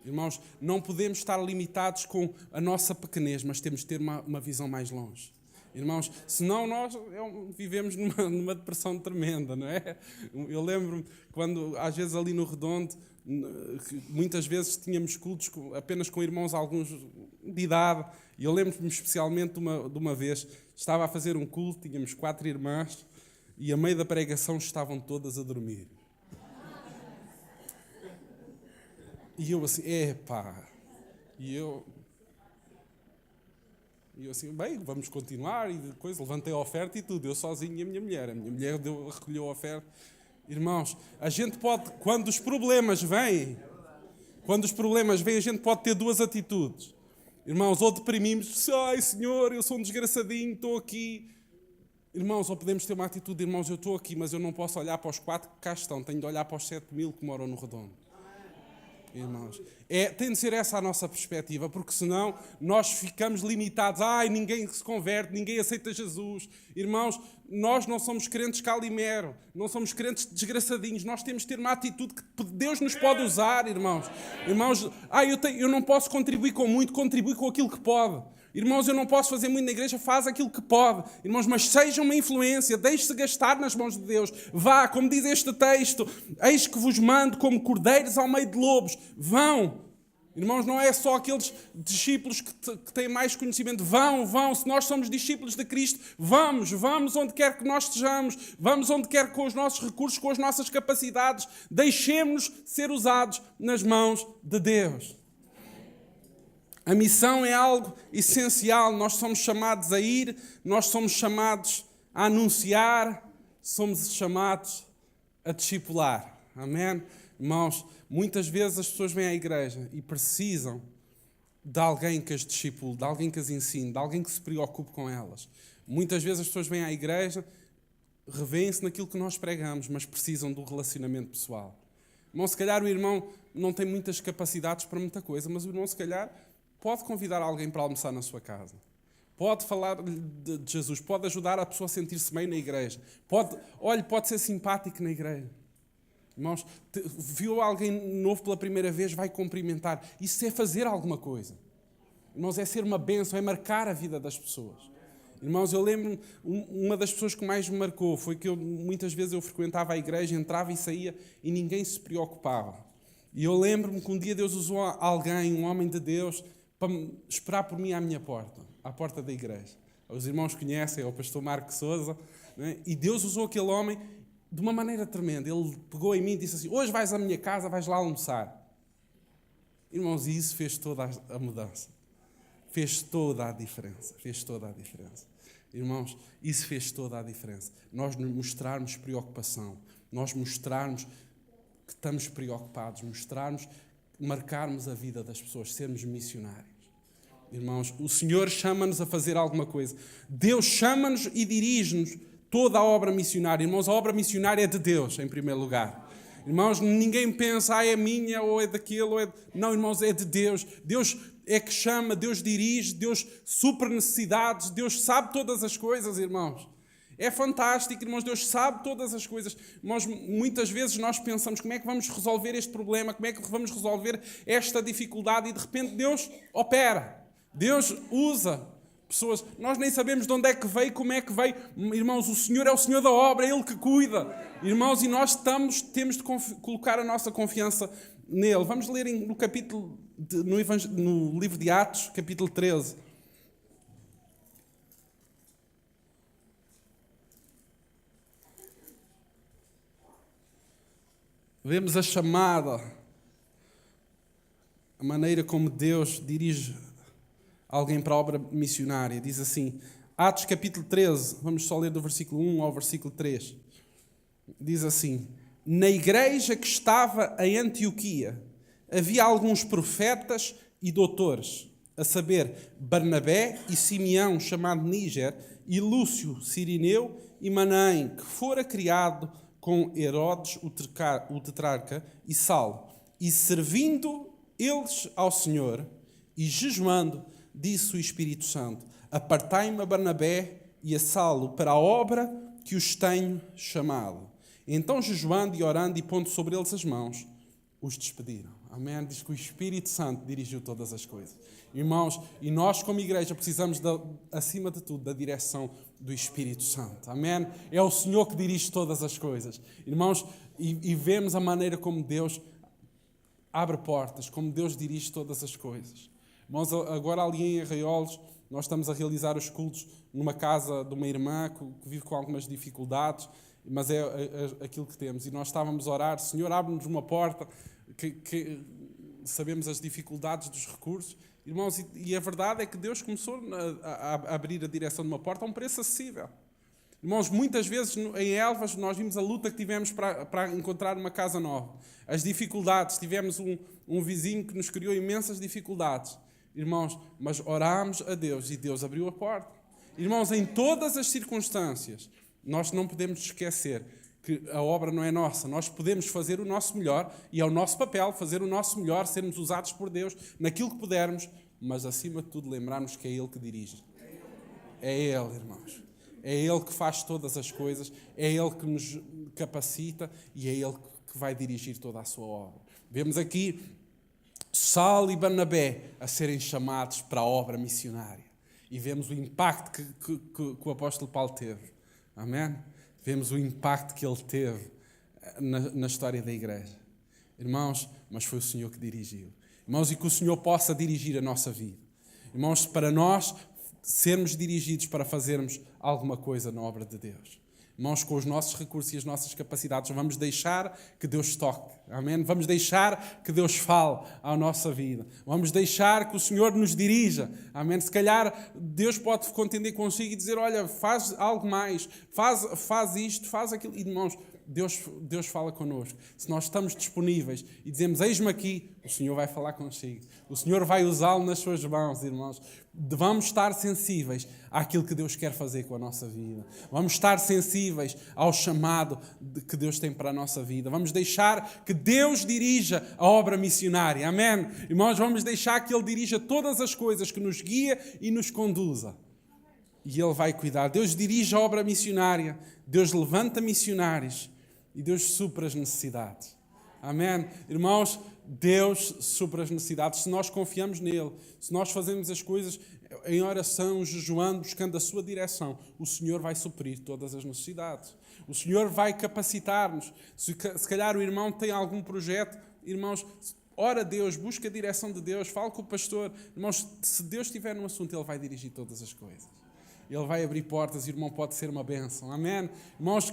Irmãos, não podemos estar limitados com a nossa pequenez, mas temos de ter uma visão mais longe. Irmãos, senão nós vivemos numa depressão tremenda, não é? Eu lembro-me quando, às vezes ali no Redondo, muitas vezes tínhamos cultos apenas com irmãos alguns de idade, e eu lembro-me especialmente de uma vez, estava a fazer um culto, tínhamos 4 irmãs, e a meio da pregação estavam todas a dormir. E eu assim, E eu assim, bem, vamos continuar, e depois levantei a oferta e tudo, eu sozinho e a minha mulher recolheu a oferta. Irmãos, a gente pode, quando os problemas vêm, a gente pode ter 2 atitudes. Irmãos, ou deprimimos, ai Senhor, eu sou um desgraçadinho, estou aqui. Irmãos, ou podemos ter uma atitude, irmãos, eu estou aqui, mas eu não posso olhar para os 4 que cá estão, tenho de olhar para os 7.000 que moram no Redondo. Irmãos, tem de ser essa a nossa perspectiva, porque senão nós ficamos limitados. Ninguém se converte, ninguém aceita Jesus. Irmãos, nós não somos crentes calimero, não somos crentes desgraçadinhos. Nós temos de ter uma atitude que Deus nos pode usar, irmãos. Irmãos, eu não posso contribuir com muito, contribui com aquilo que pode. Irmãos, eu não posso fazer muito na igreja, faz aquilo que pode. Irmãos, mas seja uma influência, deixe-se gastar nas mãos de Deus. Vá, como diz este texto, eis que vos mando como cordeiros ao meio de lobos. Vão. Irmãos, não é só aqueles discípulos que têm mais conhecimento. Vão. Se nós somos discípulos de Cristo, vamos onde quer que nós estejamos. Vamos onde quer com os nossos recursos, com as nossas capacidades. Deixemos-nos ser usados nas mãos de Deus. A missão é algo essencial. Nós somos chamados a ir, nós somos chamados a anunciar, somos chamados a discipular. Amém? Irmãos, muitas vezes as pessoas vêm à igreja e precisam de alguém que as discipule, de alguém que as ensine, de alguém que se preocupe com elas. Muitas vezes as pessoas vêm à igreja, revêem-se naquilo que nós pregamos, mas precisam do relacionamento pessoal. Irmão, se calhar o irmão não tem muitas capacidades para muita coisa, mas o irmão se calhar pode convidar alguém para almoçar na sua casa. Pode falar de Jesus. Pode ajudar a pessoa a sentir-se bem na igreja. Pode ser simpático na igreja. Irmãos, viu alguém novo pela primeira vez, vai cumprimentar. Isso é fazer alguma coisa. Irmãos, é ser uma bênção, é marcar a vida das pessoas. Irmãos, eu lembro-me, uma das pessoas que mais me marcou foi que muitas vezes eu frequentava a igreja, entrava e saía e ninguém se preocupava. E eu lembro-me que um dia Deus usou alguém, um homem de Deus, para esperar por mim à minha porta, à porta da igreja. Os irmãos conhecem, é o pastor Marco Sousa, né? E Deus usou aquele homem de uma maneira tremenda. Ele pegou em mim e disse assim: hoje vais à minha casa, vais lá almoçar. Irmãos, e isso fez toda a mudança. Fez toda a diferença. Fez toda a diferença. Irmãos, isso fez toda a diferença. Nós nos mostrarmos preocupação, nós mostrarmos que estamos preocupados, mostrarmos, marcarmos a vida das pessoas, sermos missionários. Irmãos, o Senhor chama-nos a fazer alguma coisa. Deus chama-nos e dirige-nos toda a obra missionária. Irmãos, a obra missionária é de Deus, em primeiro lugar. Irmãos, ninguém pensa, é minha, ou é daquele, ou é... Não, irmãos, é de Deus. Deus é que chama, Deus dirige, Deus supre necessidades, Deus sabe todas as coisas, irmãos. É fantástico, irmãos, Deus sabe todas as coisas. Irmãos, muitas vezes nós pensamos, como é que vamos resolver este problema, como é que vamos resolver esta dificuldade, e de repente Deus opera. Deus usa pessoas. Nós nem sabemos de onde é que veio, como é que veio. Irmãos, o Senhor é o Senhor da obra, é Ele que cuida. Irmãos, e nós temos de colocar a nossa confiança nele. Vamos ler no capítulo, no livro de Atos, capítulo 13. Vemos a chamada, a maneira como Deus dirige alguém para a obra missionária. Diz assim, Atos capítulo 13, vamos só ler do versículo 1 ao versículo 3. Diz assim: na igreja que estava em Antioquia havia alguns profetas e doutores, a saber, Barnabé e Simeão, chamado Níger, e Lúcio, Cirineu, e Manaém, que fora criado com Herodes, o tetrarca, e Saulo. E servindo eles ao Senhor, e jejuando, disse o Espírito Santo: apartai-me a Barnabé e a Saulo para a obra que os tenho chamado. Então, jejuando e orando e pondo sobre eles as mãos, os despediram. Amém? Diz que o Espírito Santo dirigiu todas as coisas. Irmãos, e nós como igreja precisamos, acima de tudo, da direção do Espírito Santo. Amém? É o Senhor que dirige todas as coisas. Irmãos, e vemos a maneira como Deus abre portas, como Deus dirige todas as coisas. Irmãos, agora ali em Arraiolos, nós estamos a realizar os cultos numa casa de uma irmã que vive com algumas dificuldades, mas é aquilo que temos. E nós estávamos a orar: Senhor, abre-nos uma porta, que sabemos as dificuldades dos recursos. Irmãos, e a verdade é que Deus começou a abrir a direção de uma porta a um preço acessível. Irmãos, muitas vezes em Elvas nós vimos a luta que tivemos para encontrar uma casa nova. As dificuldades, tivemos um vizinho que nos criou imensas dificuldades. Irmãos, mas orámos a Deus e Deus abriu a porta. Irmãos, em todas as circunstâncias, nós não podemos esquecer que a obra não é nossa. Nós podemos fazer o nosso melhor, e é o nosso papel fazer o nosso melhor, sermos usados por Deus naquilo que pudermos, mas acima de tudo lembrarmos que é Ele que dirige. É Ele, irmãos. É Ele que faz todas as coisas, é Ele que nos capacita e é Ele que vai dirigir toda a sua obra. Vemos aqui Saulo e Barnabé a serem chamados para a obra missionária. E vemos o impacto que o apóstolo Paulo teve. Amém? Vemos o impacto que ele teve na história da igreja. Irmãos, mas foi o Senhor que dirigiu. Irmãos, e que o Senhor possa dirigir a nossa vida. Irmãos, para nós sermos dirigidos para fazermos alguma coisa na obra de Deus. Irmãos, com os nossos recursos e as nossas capacidades, vamos deixar que Deus toque. Amém? Vamos deixar que Deus fale à nossa vida. Vamos deixar que o Senhor nos dirija. Amém? Se calhar Deus pode contender consigo e dizer: olha, faz algo mais, faz isto, faz aquilo. E, irmãos, Deus fala connosco. Se nós estamos disponíveis e dizemos: eis-me aqui, o Senhor vai falar consigo. O Senhor vai usá-lo nas suas mãos, irmãos. Vamos estar sensíveis àquilo que Deus quer fazer com a nossa vida. Vamos estar sensíveis ao chamado que Deus tem para a nossa vida. Vamos deixar que Deus dirija a obra missionária. Amém? Irmãos, vamos deixar que Ele dirija todas as coisas, que nos guia e nos conduza. E Ele vai cuidar. Deus dirige a obra missionária. Deus levanta missionários. E Deus supra as necessidades. Amém? Irmãos, Deus supra as necessidades. Se nós confiamos nele, se nós fazemos as coisas, em oração, jejuando, buscando a sua direção, o Senhor vai suprir todas as necessidades. O Senhor vai capacitar-nos. Se calhar o irmão tem algum projeto, irmãos, ora a Deus, busca a direção de Deus, fala com o pastor. Irmãos, se Deus estiver no assunto, Ele vai dirigir todas as coisas. Ele vai abrir portas e o irmão pode ser uma bênção. Amém? Irmãos,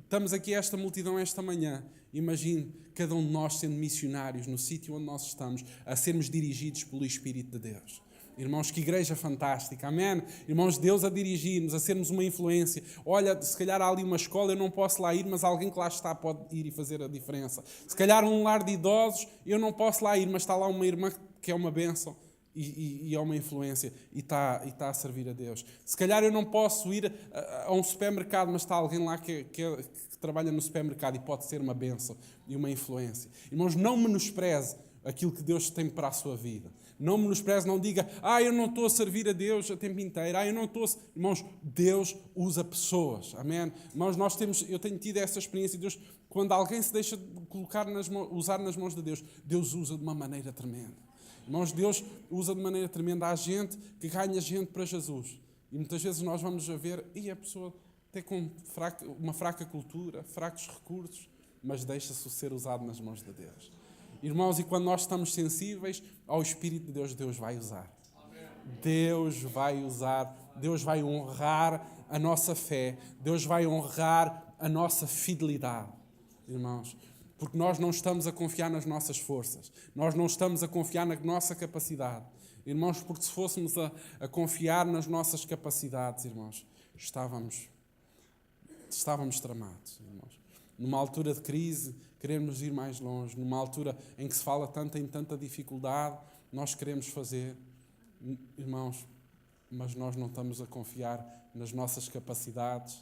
estamos aqui esta multidão esta manhã. Imagine cada um de nós sendo missionários no sítio onde nós estamos, a sermos dirigidos pelo Espírito de Deus. Irmãos, que igreja fantástica, amém? Irmãos, Deus a dirigir-nos, a sermos uma influência. Olha, se calhar há ali uma escola, eu não posso lá ir, mas alguém que lá está pode ir e fazer a diferença. Se calhar um lar de idosos, eu não posso lá ir, mas está lá uma irmã que é uma bênção e é uma influência e está a servir a Deus. Se calhar eu não posso ir a um supermercado, mas está alguém lá que trabalha no supermercado e pode ser uma bênção e uma influência. Irmãos, não menospreze aquilo que Deus tem para a sua vida. Não menospreze, não diga, eu não estou a servir a Deus o tempo inteiro, eu não estou... Irmãos, Deus usa pessoas, amém? Irmãos, eu tenho tido essa experiência de Deus, quando alguém se deixa usar nas mãos de Deus, Deus usa de uma maneira tremenda. Irmãos, Deus usa de maneira tremenda. Há gente que ganha gente para Jesus. E muitas vezes nós vamos a ver, a pessoa tem uma fraca cultura, fracos recursos, mas deixa-se ser usado nas mãos de Deus. Irmãos, e quando nós estamos sensíveis ao Espírito de Deus, Deus vai usar. Deus vai usar, Deus vai honrar a nossa fé, Deus vai honrar a nossa fidelidade, irmãos. Porque nós não estamos a confiar nas nossas forças, nós não estamos a confiar na nossa capacidade. Irmãos, porque se fôssemos a confiar nas nossas capacidades, irmãos, estávamos tramados, irmãos. Numa altura de crise, queremos ir mais longe. Numa altura em que se fala tanto em tanta dificuldade, nós queremos fazer, irmãos, mas nós não estamos a confiar nas nossas capacidades,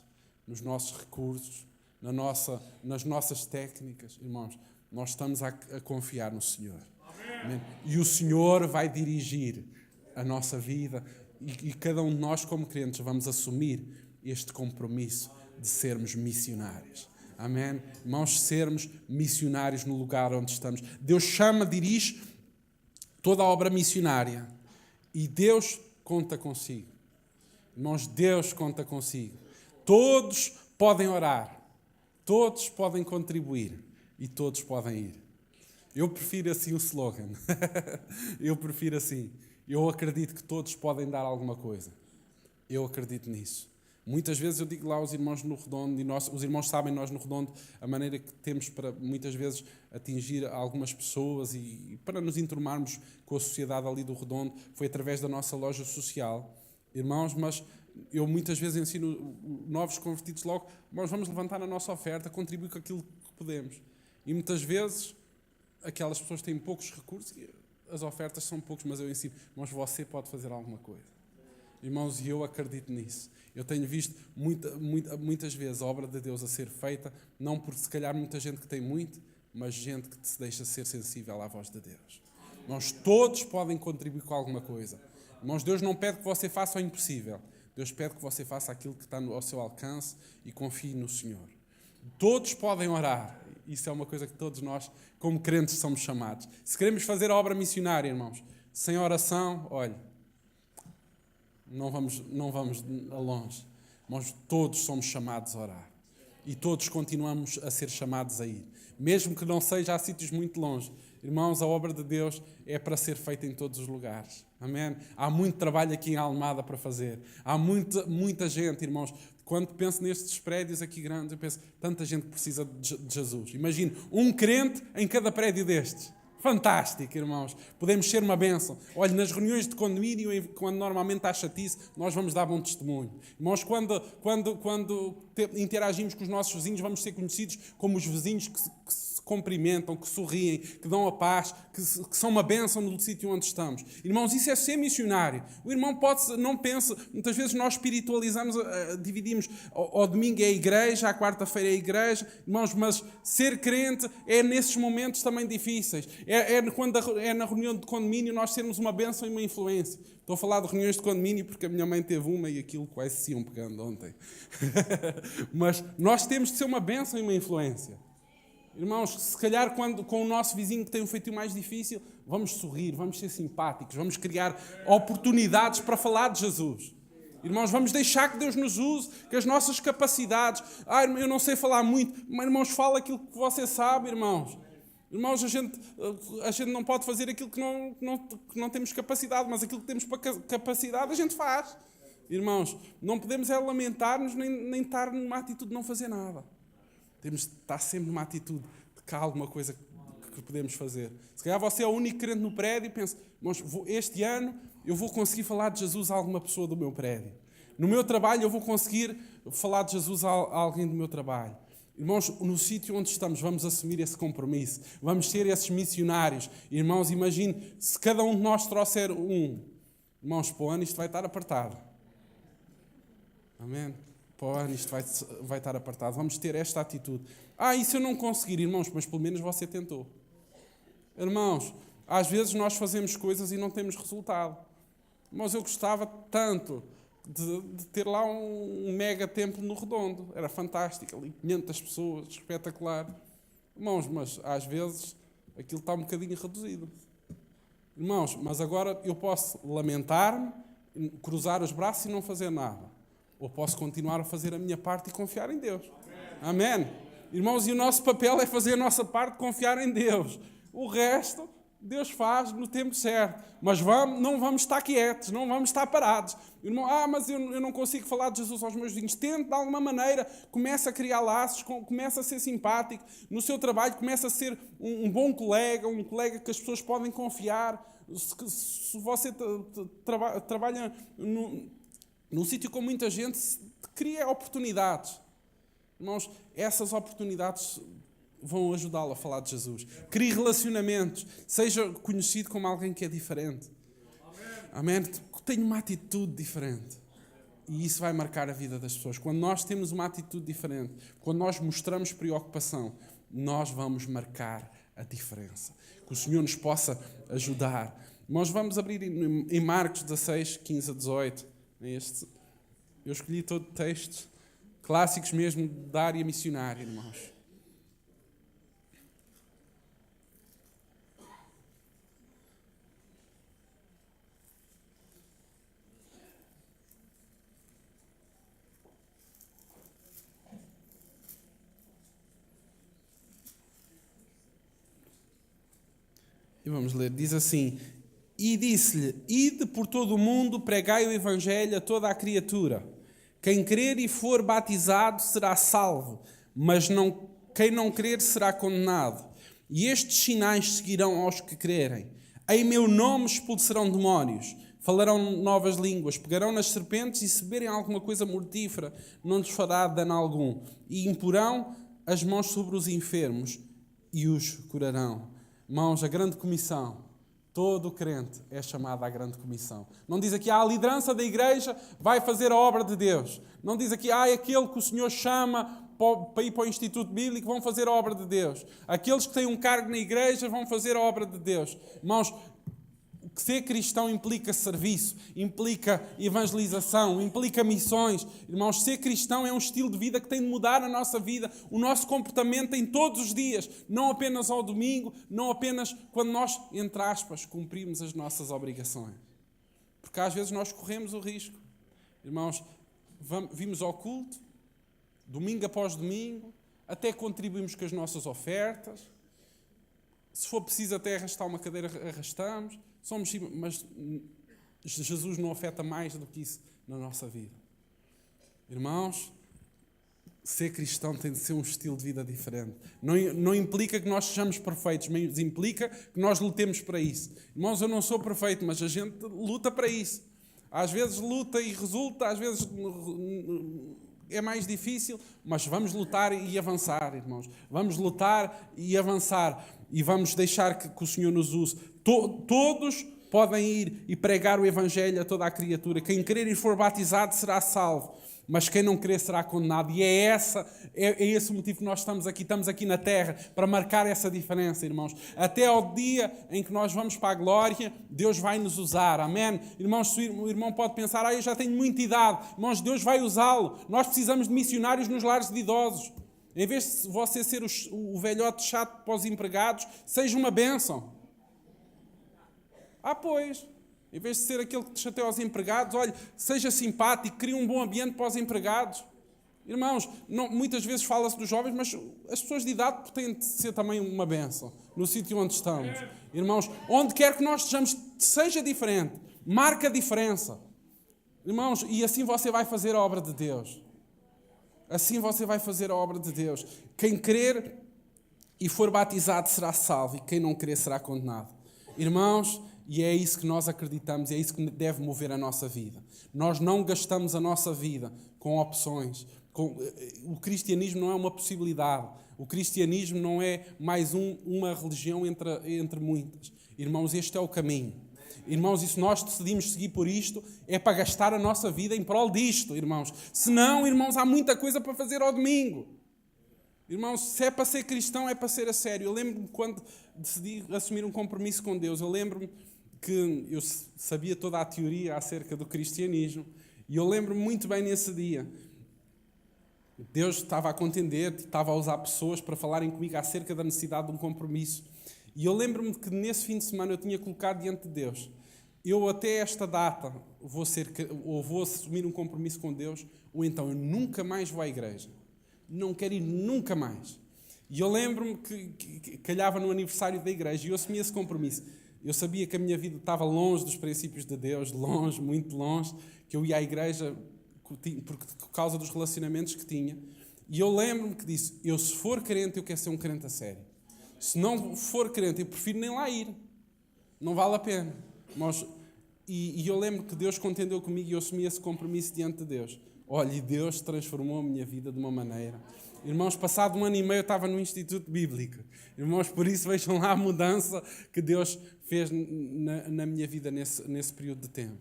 nos nossos recursos, nas nossas técnicas. Irmãos, nós estamos a confiar no Senhor. Amém? E o Senhor vai dirigir a nossa vida e cada um de nós, como crentes, vamos assumir este compromisso de sermos missionários. Amém? Irmãos, sermos missionários no lugar onde estamos. Deus dirige toda a obra missionária e Deus conta consigo. Irmãos, Deus conta consigo. Todos podem orar, todos podem contribuir e todos podem ir. Eu prefiro assim o slogan. Eu prefiro assim. Eu acredito que todos podem dar alguma coisa. Eu acredito nisso. Muitas vezes eu digo lá aos irmãos no Redondo, e os irmãos sabem, nós no Redondo, a maneira que temos para muitas vezes atingir algumas pessoas e para nos enturmarmos com a sociedade ali do Redondo, foi através da nossa loja social. Irmãos, mas eu muitas vezes ensino novos convertidos logo, irmãos, vamos levantar a nossa oferta, contribuir com aquilo que podemos. E muitas vezes aquelas pessoas têm poucos recursos e as ofertas são poucos, mas eu ensino, mas você pode fazer alguma coisa. Irmãos, e eu acredito nisso. Eu tenho visto muitas vezes a obra de Deus a ser feita, não por se calhar muita gente que tem muito, mas gente que se deixa ser sensível à voz de Deus. Irmãos, todos podem contribuir com alguma coisa. Irmãos, Deus não pede que você faça o impossível. Deus pede que você faça aquilo que está ao seu alcance e confie no Senhor. Todos podem orar. Isso é uma coisa que todos nós, como crentes, somos chamados. Se queremos fazer a obra missionária, irmãos, sem oração, olha, não vamos a longe. Mas todos somos chamados a orar. E todos continuamos a ser chamados a ir. Mesmo que não seja a sítios muito longe. Irmãos, a obra de Deus é para ser feita em todos os lugares. Amém? Há muito trabalho aqui em Almada para fazer. Há muita gente, irmãos. Quando penso nestes prédios aqui grandes, eu penso, tanta gente que precisa de Jesus. Imagine, um crente em cada prédio destes. Fantástico, irmãos. Podemos ser uma bênção. Olha, nas reuniões de condomínio, quando normalmente há chatice, nós vamos dar bom testemunho. Irmãos, quando interagimos com os nossos vizinhos, vamos ser conhecidos como os vizinhos que se cumprimentam, que sorriem, que dão a paz, que são uma bênção no sítio onde estamos. Irmãos, isso é ser missionário. O irmão não pensa, muitas vezes nós espiritualizamos, dividimos, ao domingo é a igreja, à quarta-feira é a igreja, irmãos, mas ser crente é nesses momentos também difíceis. Quando é na reunião de condomínio nós sermos uma bênção e uma influência. Estou a falar de reuniões de condomínio porque a minha mãe teve uma e aquilo quase se iam pegando ontem. Mas nós temos de ser uma bênção e uma influência. Irmãos, se calhar com o nosso vizinho que tem um feitio mais difícil, vamos sorrir, vamos ser simpáticos, vamos criar oportunidades para falar de Jesus. Irmãos, vamos deixar que Deus nos use, que as nossas capacidades... eu não sei falar muito, mas irmãos, fala aquilo que você sabe, irmãos. Irmãos, a gente não pode fazer aquilo que não temos capacidade, mas aquilo que temos capacidade a gente faz. Irmãos, não podemos lamentar-nos nem estar numa atitude de não fazer nada. Temos de estar sempre numa atitude de que há alguma coisa que podemos fazer. Se calhar você é o único crente no prédio e pensa, irmãos, este ano eu vou conseguir falar de Jesus a alguma pessoa do meu prédio. No meu trabalho eu vou conseguir falar de Jesus a alguém do meu trabalho. Irmãos, no sítio onde estamos, vamos assumir esse compromisso. Vamos ser esses missionários. Irmãos, imagine, se cada um de nós trouxer um. Irmãos, para o ano isto vai estar apertado. Amém? Para o ano isto vai estar apertado. Vamos ter esta atitude. E se eu não conseguir, irmãos, mas pelo menos você tentou. Irmãos, às vezes nós fazemos coisas e não temos resultado. Irmãos, eu gostava tanto de ter lá um mega templo no Redondo. Era fantástico, ali 500 pessoas, espetacular. Irmãos, mas às vezes aquilo está um bocadinho reduzido. Irmãos, mas agora eu posso lamentar-me, cruzar os braços e não fazer nada. Ou posso continuar a fazer a minha parte e confiar em Deus. Amém? Irmãos, e o nosso papel é fazer a nossa parte, confiar em Deus. O resto, Deus faz no tempo certo. Mas não vamos estar quietos, não vamos estar parados. Irmão, mas eu não consigo falar de Jesus aos meus vizinhos. Tente de alguma maneira, começa a criar laços, começa a ser simpático. No seu trabalho, começa a ser um bom colega, um colega que as pessoas podem confiar. Se você trabalha num sítio com muita gente, cria oportunidades. Irmãos, essas oportunidades vão ajudá-lo a falar de Jesus. Crie relacionamentos. Seja conhecido como alguém que é diferente. Amém? Tenha uma atitude diferente. E isso vai marcar a vida das pessoas. Quando nós temos uma atitude diferente, quando nós mostramos preocupação, nós vamos marcar a diferença. Que o Senhor nos possa ajudar. Nós vamos abrir em Marcos 16, 15 a 18. Eu escolhi todo textos clássicos mesmo da área missionária, irmãos. E vamos ler, diz assim: e disse-lhe, ide por todo o mundo, pregai o evangelho a toda a criatura. Quem crer e for batizado será salvo, mas quem não crer será condenado. E estes sinais seguirão aos que crerem. Em meu nome expulsarão demónios, falarão novas línguas, pegarão nas serpentes e se beberem alguma coisa mortífera, não lhes fará dano algum. E imporão as mãos sobre os enfermos e os curarão. Irmãos, a grande comissão, todo crente é chamado à grande comissão. Não diz aqui, a liderança da igreja vai fazer a obra de Deus. Não diz aqui, aquele que o Senhor chama para ir para o Instituto Bíblico vão fazer a obra de Deus. Aqueles que têm um cargo na igreja vão fazer a obra de Deus. Irmãos, ser cristão implica serviço, implica evangelização, implica missões. Irmãos, ser cristão é um estilo de vida que tem de mudar a nossa vida, o nosso comportamento em todos os dias, não apenas ao domingo, não apenas quando nós, entre aspas, cumprimos as nossas obrigações. Porque às vezes nós corremos o risco. Irmãos, vimos ao culto, domingo após domingo, até contribuímos com as nossas ofertas. Se for preciso até arrastar uma cadeira, arrastamos. Mas Jesus não afeta mais do que isso na nossa vida. Irmãos, ser cristão tem de ser um estilo de vida diferente. Não implica que nós sejamos perfeitos, mas implica que nós lutemos para isso. Irmãos, eu não sou perfeito, mas a gente luta para isso. Às vezes luta e resulta, às vezes é mais difícil, mas vamos lutar e avançar, irmãos. Vamos lutar e avançar e vamos deixar que o Senhor nos use. Todos podem ir e pregar o evangelho a toda a criatura. Quem crer e for batizado será salvo, mas quem não crer será condenado. E é esse o motivo que nós estamos aqui na terra, para marcar essa diferença, irmãos. Até ao dia em que nós vamos para a glória, Deus vai nos usar, amém? Irmãos, o irmão pode pensar, eu já tenho muita idade. Irmãos, Deus vai usá-lo. Nós precisamos de missionários nos lares de idosos. Em vez de você ser o velhote chato para os empregados, seja uma bênção. Pois. Em vez de ser aquele que te chateia aos empregados, olha, seja simpático, crie um bom ambiente para os empregados. Irmãos, muitas vezes fala-se dos jovens, mas as pessoas de idade têm de ser também uma bênção no sítio onde estamos. Irmãos, onde quer que nós estejamos, seja diferente. Marca a diferença. Irmãos, e assim você vai fazer a obra de Deus. Assim você vai fazer a obra de Deus. Quem crer e for batizado será salvo, e quem não crer será condenado. Irmãos, e é isso que nós acreditamos, é isso que deve mover a nossa vida. Nós não gastamos a nossa vida com opções. O cristianismo não é uma possibilidade. O cristianismo não é mais uma religião entre muitas. Irmãos, este é o caminho. Irmãos, e se nós decidimos seguir por isto, é para gastar a nossa vida em prol disto, irmãos. Se não, irmãos, há muita coisa para fazer ao domingo. Irmãos, se é para ser cristão, é para ser a sério. Eu lembro-me quando decidi assumir um compromisso com Deus. Eu lembro-me que eu sabia toda a teoria acerca do cristianismo. E eu lembro-me muito bem nesse dia. Deus estava a contender, estava a usar pessoas para falarem comigo acerca da necessidade de um compromisso. E eu lembro-me que nesse fim de semana eu tinha colocado diante de Deus. Eu até esta data vou assumir um compromisso com Deus, ou então eu nunca mais vou à igreja. Não quero ir nunca mais. E eu lembro-me que calhava no aniversário da igreja e eu assumi esse compromisso. Eu sabia que a minha vida estava longe dos princípios de Deus, longe, muito longe, que eu ia à igreja por causa dos relacionamentos que tinha. E eu lembro-me que disse, se for crente, eu quero ser um crente a sério. Se não for crente, eu prefiro nem lá ir. Não vale a pena. E eu lembro que Deus contendeu comigo e eu assumi esse compromisso diante de Deus. Olha, e Deus transformou a minha vida de uma maneira. Irmãos, passado 1 ano e meio eu estava no Instituto Bíblico. Irmãos, por isso vejam lá a mudança que Deus fez na minha vida nesse período de tempo.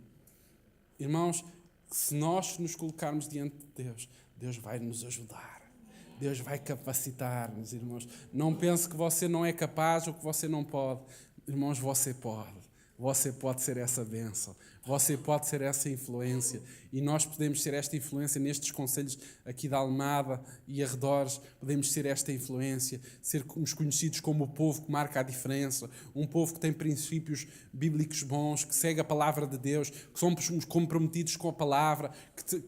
Irmãos, se nós nos colocarmos diante de Deus, Deus vai nos ajudar. Deus vai capacitar-nos, irmãos. Não pense que você não é capaz ou que você não pode. Irmãos, você pode. Você pode ser essa bênção. Você pode ser essa influência. E nós podemos ser esta influência nestes concelhos aqui da Almada e arredores. Podemos ser esta influência. Sermos conhecidos como o povo que marca a diferença. Um povo que tem princípios bíblicos bons, que segue a palavra de Deus, que somos comprometidos com a palavra, que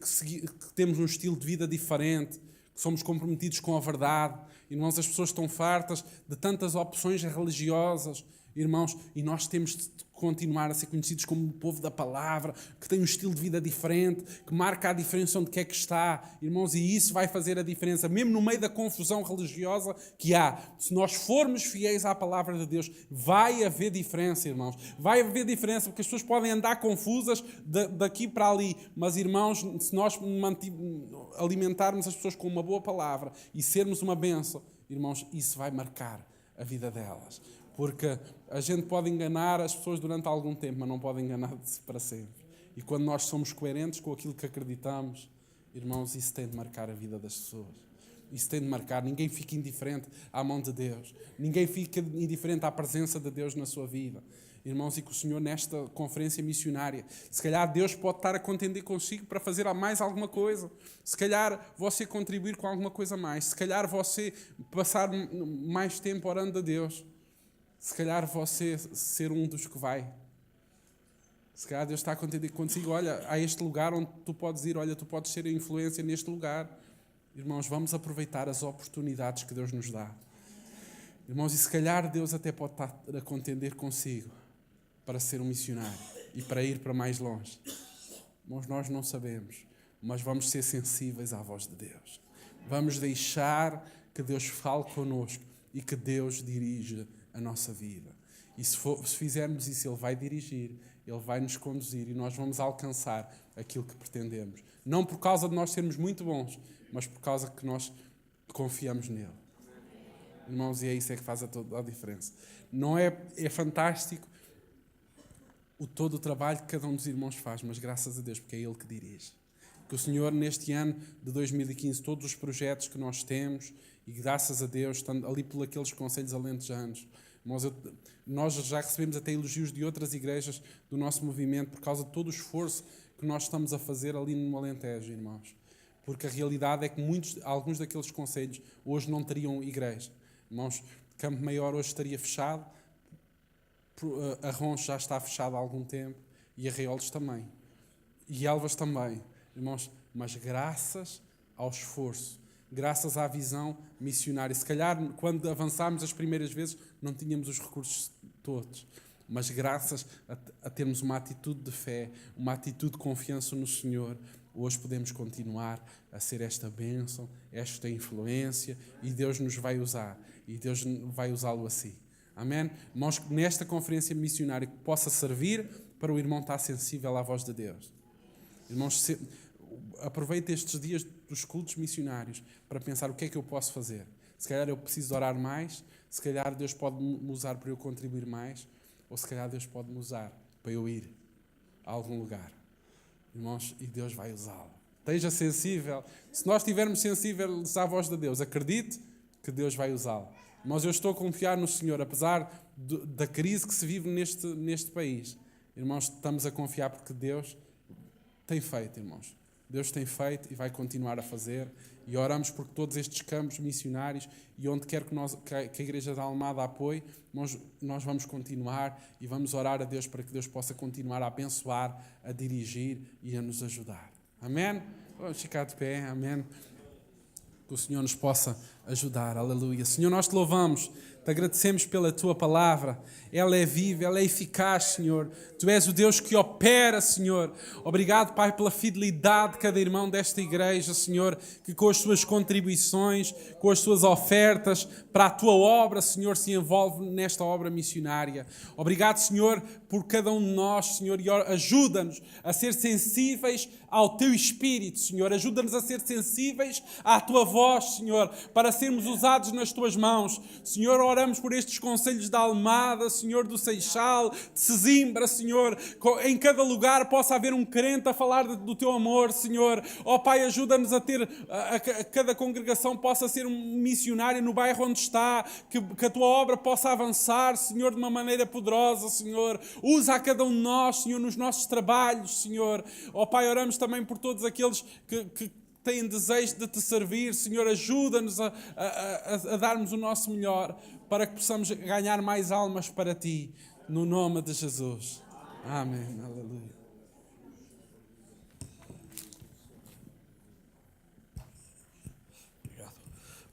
temos um estilo de vida diferente, que somos comprometidos com a verdade. Irmãos, as pessoas estão fartas de tantas opções religiosas, irmãos, e nós temos de continuar a ser conhecidos como o povo da palavra, que tem um estilo de vida diferente, que marca a diferença onde quer que está, irmãos, e isso vai fazer a diferença, mesmo no meio da confusão religiosa que há. Se nós formos fiéis à palavra de Deus, vai haver diferença, irmãos. Vai haver diferença, porque as pessoas podem andar confusas daqui para ali, mas, irmãos, se nós alimentarmos as pessoas com uma boa palavra e sermos uma bênção, irmãos, isso vai marcar a vida delas. Porque a gente pode enganar as pessoas durante algum tempo, mas não pode enganar-se para sempre. E quando nós somos coerentes com aquilo que acreditamos, irmãos, isso tem de marcar a vida das pessoas. Isso tem de marcar. Ninguém fica indiferente à mão de Deus. Ninguém fica indiferente à presença de Deus na sua vida. Irmãos, e que o Senhor, nesta conferência missionária, se calhar Deus pode estar a contender consigo para fazer mais alguma coisa. Se calhar você contribuir com alguma coisa mais. Se calhar você passar mais tempo orando a Deus. Se calhar você ser um dos que vai. Se calhar Deus está a contender consigo. Olha, há este lugar onde tu podes ir. Olha, tu podes ser a influência neste lugar. Irmãos, vamos aproveitar as oportunidades que Deus nos dá. Irmãos, e se calhar Deus até pode estar a contender consigo para ser um missionário e para ir para mais longe. Irmãos, nós não sabemos, mas vamos ser sensíveis à voz de Deus. Vamos deixar que Deus fale connosco e que Deus dirija a nossa vida. E se fizermos isso, Ele vai dirigir, Ele vai nos conduzir e nós vamos alcançar aquilo que pretendemos. Não por causa de nós sermos muito bons, mas por causa que nós confiamos nele. Irmãos, e é isso que faz toda a diferença. Não é fantástico todo o trabalho que cada um dos irmãos faz, mas graças a Deus, porque é Ele que dirige. Que o Senhor, neste ano de 2015, todos os projetos que nós temos, e graças a Deus, estando ali por aqueles concelhos alentejanos, nós já recebemos até elogios de outras igrejas do nosso movimento por causa de todo o esforço que nós estamos a fazer ali no Alentejo, irmãos. Porque a realidade é que alguns daqueles concelhos hoje não teriam igreja. Irmãos, Campo Maior hoje estaria fechado, Arronches já está fechado há algum tempo, e Arraiolos também. E Elvas também. Irmãos, mas graças ao esforço, graças à visão missionária. Se calhar, quando avançámos as primeiras vezes, não tínhamos os recursos todos. Mas graças a termos uma atitude de fé, uma atitude de confiança no Senhor, hoje podemos continuar a ser esta bênção, esta influência, e Deus nos vai usar. E Deus vai usá-lo assim. Amém? Irmãos, nesta conferência missionária que possa servir para o irmão estar sensível à voz de Deus. Irmãos, aproveite estes dias dos cultos missionários para pensar o que é que eu posso fazer. Se calhar eu preciso orar mais, se calhar Deus pode me usar para eu contribuir mais, ou se calhar Deus pode me usar para eu ir a algum lugar. Irmãos, e Deus vai usá-lo. Esteja sensível. Se nós estivermos sensíveis à voz de Deus, acredite que Deus vai usá-lo. Irmãos, eu estou a confiar no Senhor, apesar da crise que se vive neste país. Irmãos, estamos a confiar porque Deus tem feito, irmãos. Deus tem feito e vai continuar a fazer. E oramos por todos estes campos missionários e onde quer que a Igreja da Almada apoie, nós vamos continuar e vamos orar a Deus para que Deus possa continuar a abençoar, a dirigir e a nos ajudar. Amém? Vamos ficar de pé. Amém? Que o Senhor nos possa ajudar. Aleluia. Senhor, nós te louvamos, te agradecemos pela tua palavra. Ela é viva, ela é eficaz, Senhor. Tu és o Deus que opera, Senhor. Obrigado, Pai, pela fidelidade de cada irmão desta igreja, Senhor, que com as suas contribuições, com as suas ofertas para a tua obra, Senhor, se envolve nesta obra missionária. Obrigado, Senhor, por cada um de nós, Senhor, e ajuda-nos a ser sensíveis ao teu Espírito, Senhor. Ajuda-nos a ser sensíveis à tua voz, Senhor, para sermos usados nas tuas mãos. Senhor, oramos por estes concelhos da Almada, Senhor, do Seixal, de Sesimbra, Senhor. Em cada lugar possa haver um crente a falar do teu amor, Senhor. Ó Pai, ajuda-nos a ter, cada congregação possa ser um missionário no bairro onde está, que a tua obra possa avançar, Senhor, de uma maneira poderosa, Senhor. Usa a cada um de nós, Senhor, nos nossos trabalhos, Senhor. Ó Pai, oramos também por todos aqueles que têm desejo de te servir, Senhor. Ajuda-nos a darmos o nosso melhor para que possamos ganhar mais almas para ti, no nome de Jesus. Amém. Aleluia. Obrigado.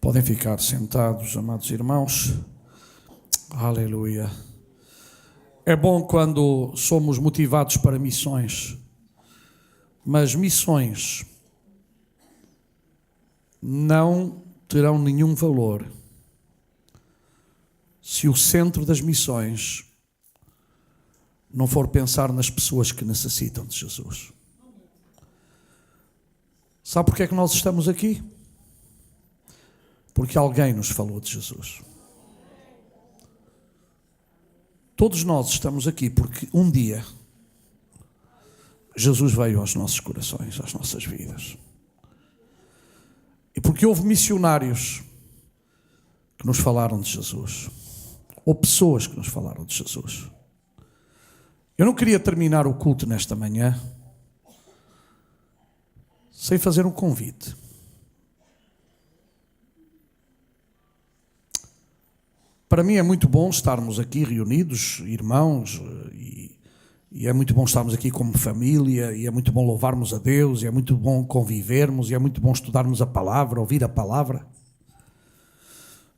Podem ficar sentados, amados irmãos. Aleluia. É bom quando somos motivados para missões, mas missões não terão nenhum valor se o centro das missões não for pensar nas pessoas que necessitam de Jesus. Sabe porque é que nós estamos aqui? Porque alguém nos falou de Jesus. Todos nós estamos aqui porque um dia Jesus veio aos nossos corações, às nossas vidas. E porque houve missionários que nos falaram de Jesus, ou pessoas que nos falaram de Jesus. Eu não queria terminar o culto nesta manhã sem fazer um convite. Para mim é muito bom estarmos aqui reunidos, irmãos, e é muito bom estarmos aqui como família, e é muito bom louvarmos a Deus, e é muito bom convivermos, e é muito bom estudarmos a palavra, ouvir a palavra.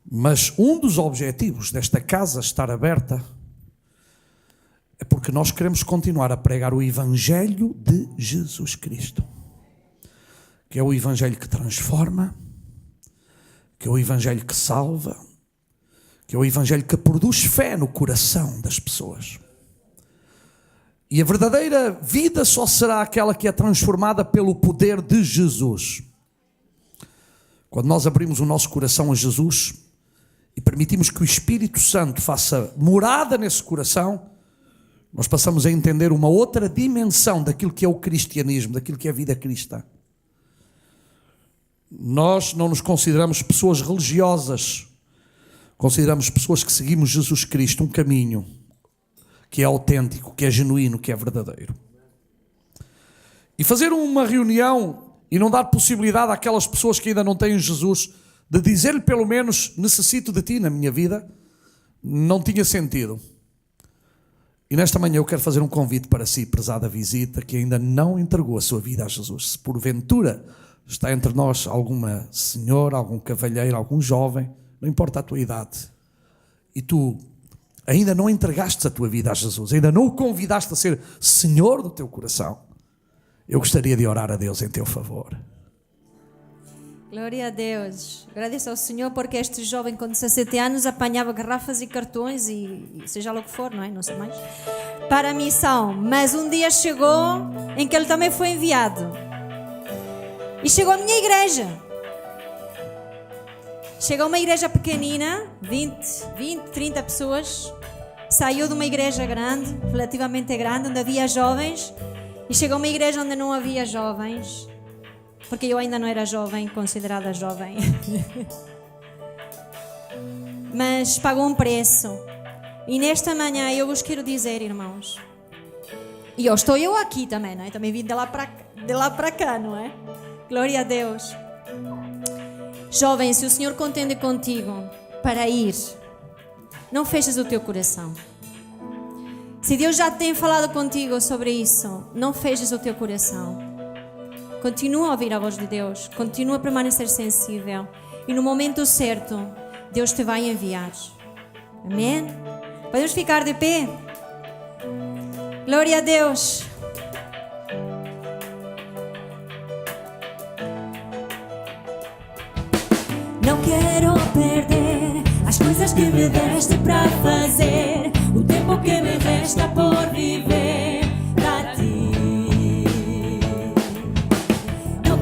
Mas um dos objetivos desta casa estar aberta é porque nós queremos continuar a pregar o Evangelho de Jesus Cristo, que é o Evangelho que transforma, que é o Evangelho que salva, que é o Evangelho que produz fé no coração das pessoas. E a verdadeira vida só será aquela que é transformada pelo poder de Jesus. Quando nós abrimos o nosso coração a Jesus e permitimos que o Espírito Santo faça morada nesse coração, nós passamos a entender uma outra dimensão daquilo que é o cristianismo, daquilo que é a vida cristã. Nós não nos consideramos pessoas religiosas, consideramos pessoas que seguimos Jesus Cristo, um caminho que é autêntico, que é genuíno, que é verdadeiro. E fazer uma reunião e não dar possibilidade àquelas pessoas que ainda não têm Jesus de dizer-lhe pelo menos: necessito de ti na minha vida, não tinha sentido. E nesta manhã eu quero fazer um convite para si, prezada visita, que ainda não entregou a sua vida a Jesus. Se porventura está entre nós alguma senhora, algum cavalheiro, algum jovem, não importa a tua idade, e tu ainda não entregaste a tua vida a Jesus, ainda não o convidaste a ser Senhor do teu coração, eu gostaria de orar a Deus em teu favor. Glória a Deus. Agradeço ao Senhor porque este jovem com 17 anos apanhava garrafas e cartões e seja lá o que for, não é? Não sei mais. Para a missão. Mas um dia chegou em que ele também foi enviado. E chegou à minha igreja. Chegou a uma igreja pequenina, 20, 30 pessoas. Saiu de uma igreja grande, relativamente grande, onde havia jovens. E chegou a uma igreja onde não havia jovens. Porque eu ainda não era jovem, considerada jovem. Mas pagou um preço. E nesta manhã eu vos quero dizer, irmãos, e estou eu aqui também, não é? Também vim de lá para cá, não é? Glória a Deus. Jovem, se o Senhor contende contigo para ir, não feches o teu coração. Se Deus já tem falado contigo sobre isso, não feches o teu coração. Continua a ouvir a voz de Deus, continua a permanecer sensível e no momento certo Deus te vai enviar. Amém? Podemos ficar de pé? Glória a Deus. Não quero perder as coisas que me deste para fazer, o tempo que me resta por viver para ti.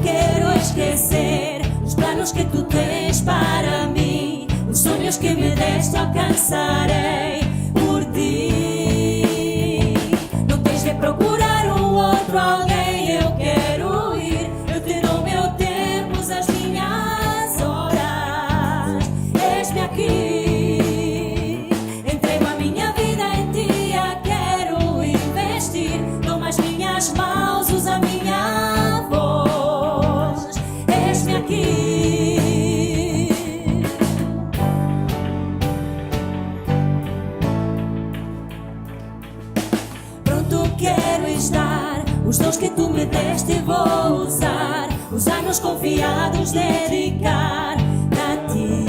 Quero esquecer os planos que tu tens para mim, os sonhos que me deste alcançarei por ti. Não tens de procurar um outro alguém, eu quero ir, eu te dou meu tempo, as minhas horas. Eis-me aqui, entrego a minha vida em ti, eu quero investir, toma as minhas mãos, usa a minha voz. Aqui. Pronto quero estar, os dons que tu me deste vou usar, os anos confiados dedicar a ti.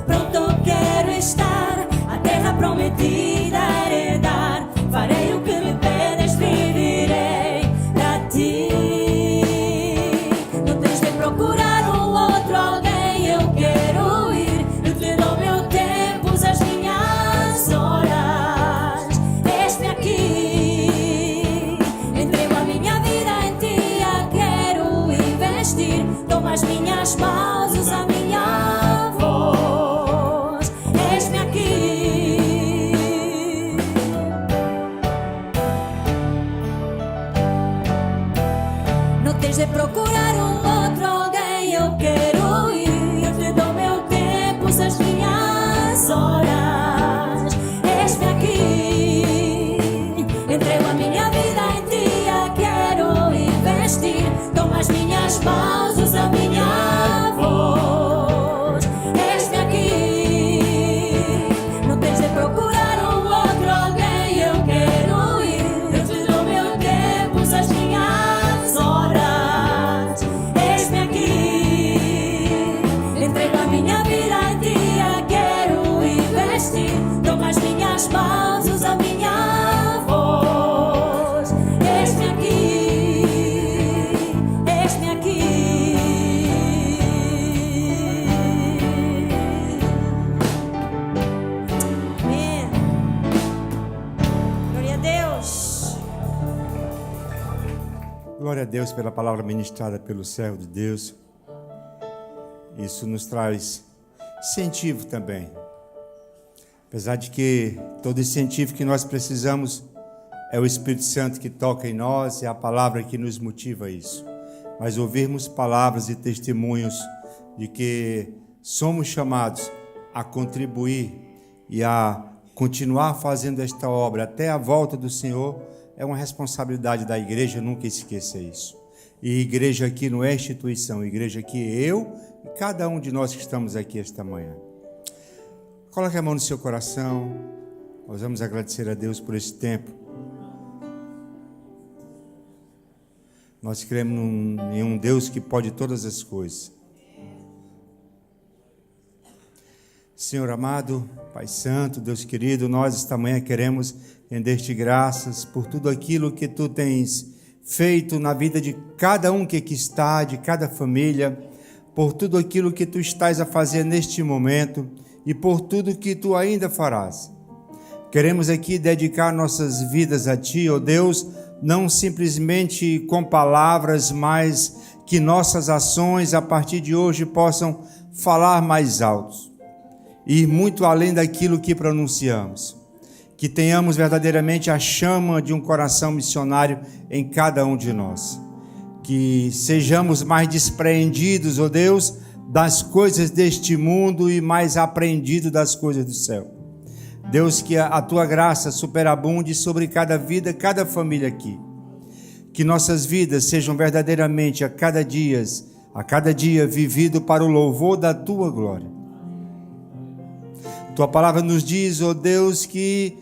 Pronto quero estar, a terra prometida heredar, farei o que me pedes, viverei a ti. Procurar um outro alguém, eu quero ir, eu te dou meu tempo, as minhas horas. Eis-me aqui, entrego a minha vida em ti, eu quero investir, toma as minhas mãos, usa a minha voz. Eis-me aqui. Não tens de procurar um outro alguém, eu quero ir, eu te dou meu tempo, as minhas horas. Eis-me aqui, entrego a minha vida em ti, eu quero investir, toma as minhas mãos, usa a minha voz. Eis-me aqui, não tens de procurar um outro alguém, eu quero ir, eu te dou meu tempo, as minhas horas. Eis-me aqui, entrego a minha vida em ti, eu quero investir, toma as minhas mãos, usa a minha voz. Eis-me aqui, eis-me aqui. Amém. Glória a Deus. Glória a Deus pela palavra ministrada pelo servo de Deus. Isso nos traz incentivo também. Apesar de que todo incentivo que nós precisamos é o Espírito Santo que toca em nós, é a palavra que nos motiva a isso. Mas ouvirmos palavras e testemunhos de que somos chamados a contribuir e a continuar fazendo esta obra até a volta do Senhor é uma responsabilidade da igreja, nunca esqueça isso. E igreja aqui não é instituição, igreja aqui é eu e cada um de nós que estamos aqui esta manhã. Coloque a mão no seu coração, nós vamos agradecer a Deus por esse tempo. Nós cremos em um Deus que pode todas as coisas. Senhor amado, Pai Santo, Deus querido, nós esta manhã queremos render-te graças por tudo aquilo que Tu tens feito na vida de cada um que aqui está, de cada família, por tudo aquilo que Tu estás a fazer neste momento e por tudo que Tu ainda farás. Queremos aqui dedicar nossas vidas a Ti, ó Deus, não simplesmente com palavras, mas que nossas ações a partir de hoje possam falar mais alto e ir muito além daquilo que pronunciamos. Que tenhamos verdadeiramente a chama de um coração missionário em cada um de nós. Que sejamos mais despreendidos, ó Deus, das coisas deste mundo e mais apreendidos das coisas do céu. Deus, que a Tua graça superabunde sobre cada vida, cada família aqui. Que nossas vidas sejam verdadeiramente a cada dia vivido para o louvor da Tua glória. Tua palavra nos diz, ó Deus, que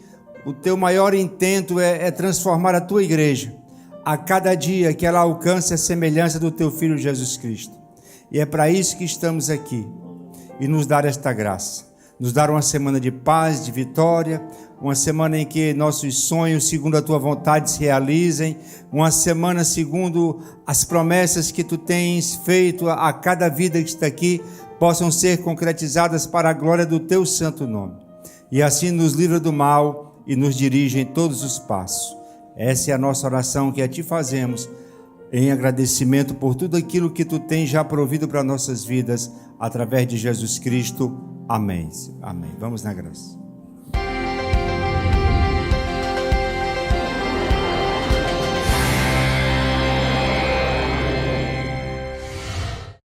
o Teu maior intento é transformar a Tua igreja a cada dia que ela alcance a semelhança do Teu Filho Jesus Cristo. E é para isso que estamos aqui e nos dar esta graça. Nos dar uma semana de paz, de vitória, uma semana em que nossos sonhos, segundo a Tua vontade, se realizem, uma semana segundo as promessas que Tu tens feito a cada vida que está aqui, possam ser concretizadas para a glória do Teu santo nome. E assim nos livra do mal e nos dirige em todos os passos. Essa é a nossa oração que a Ti fazemos, em agradecimento por tudo aquilo que Tu tens já provido para nossas vidas, através de Jesus Cristo. Amém. Amém. Vamos na graça.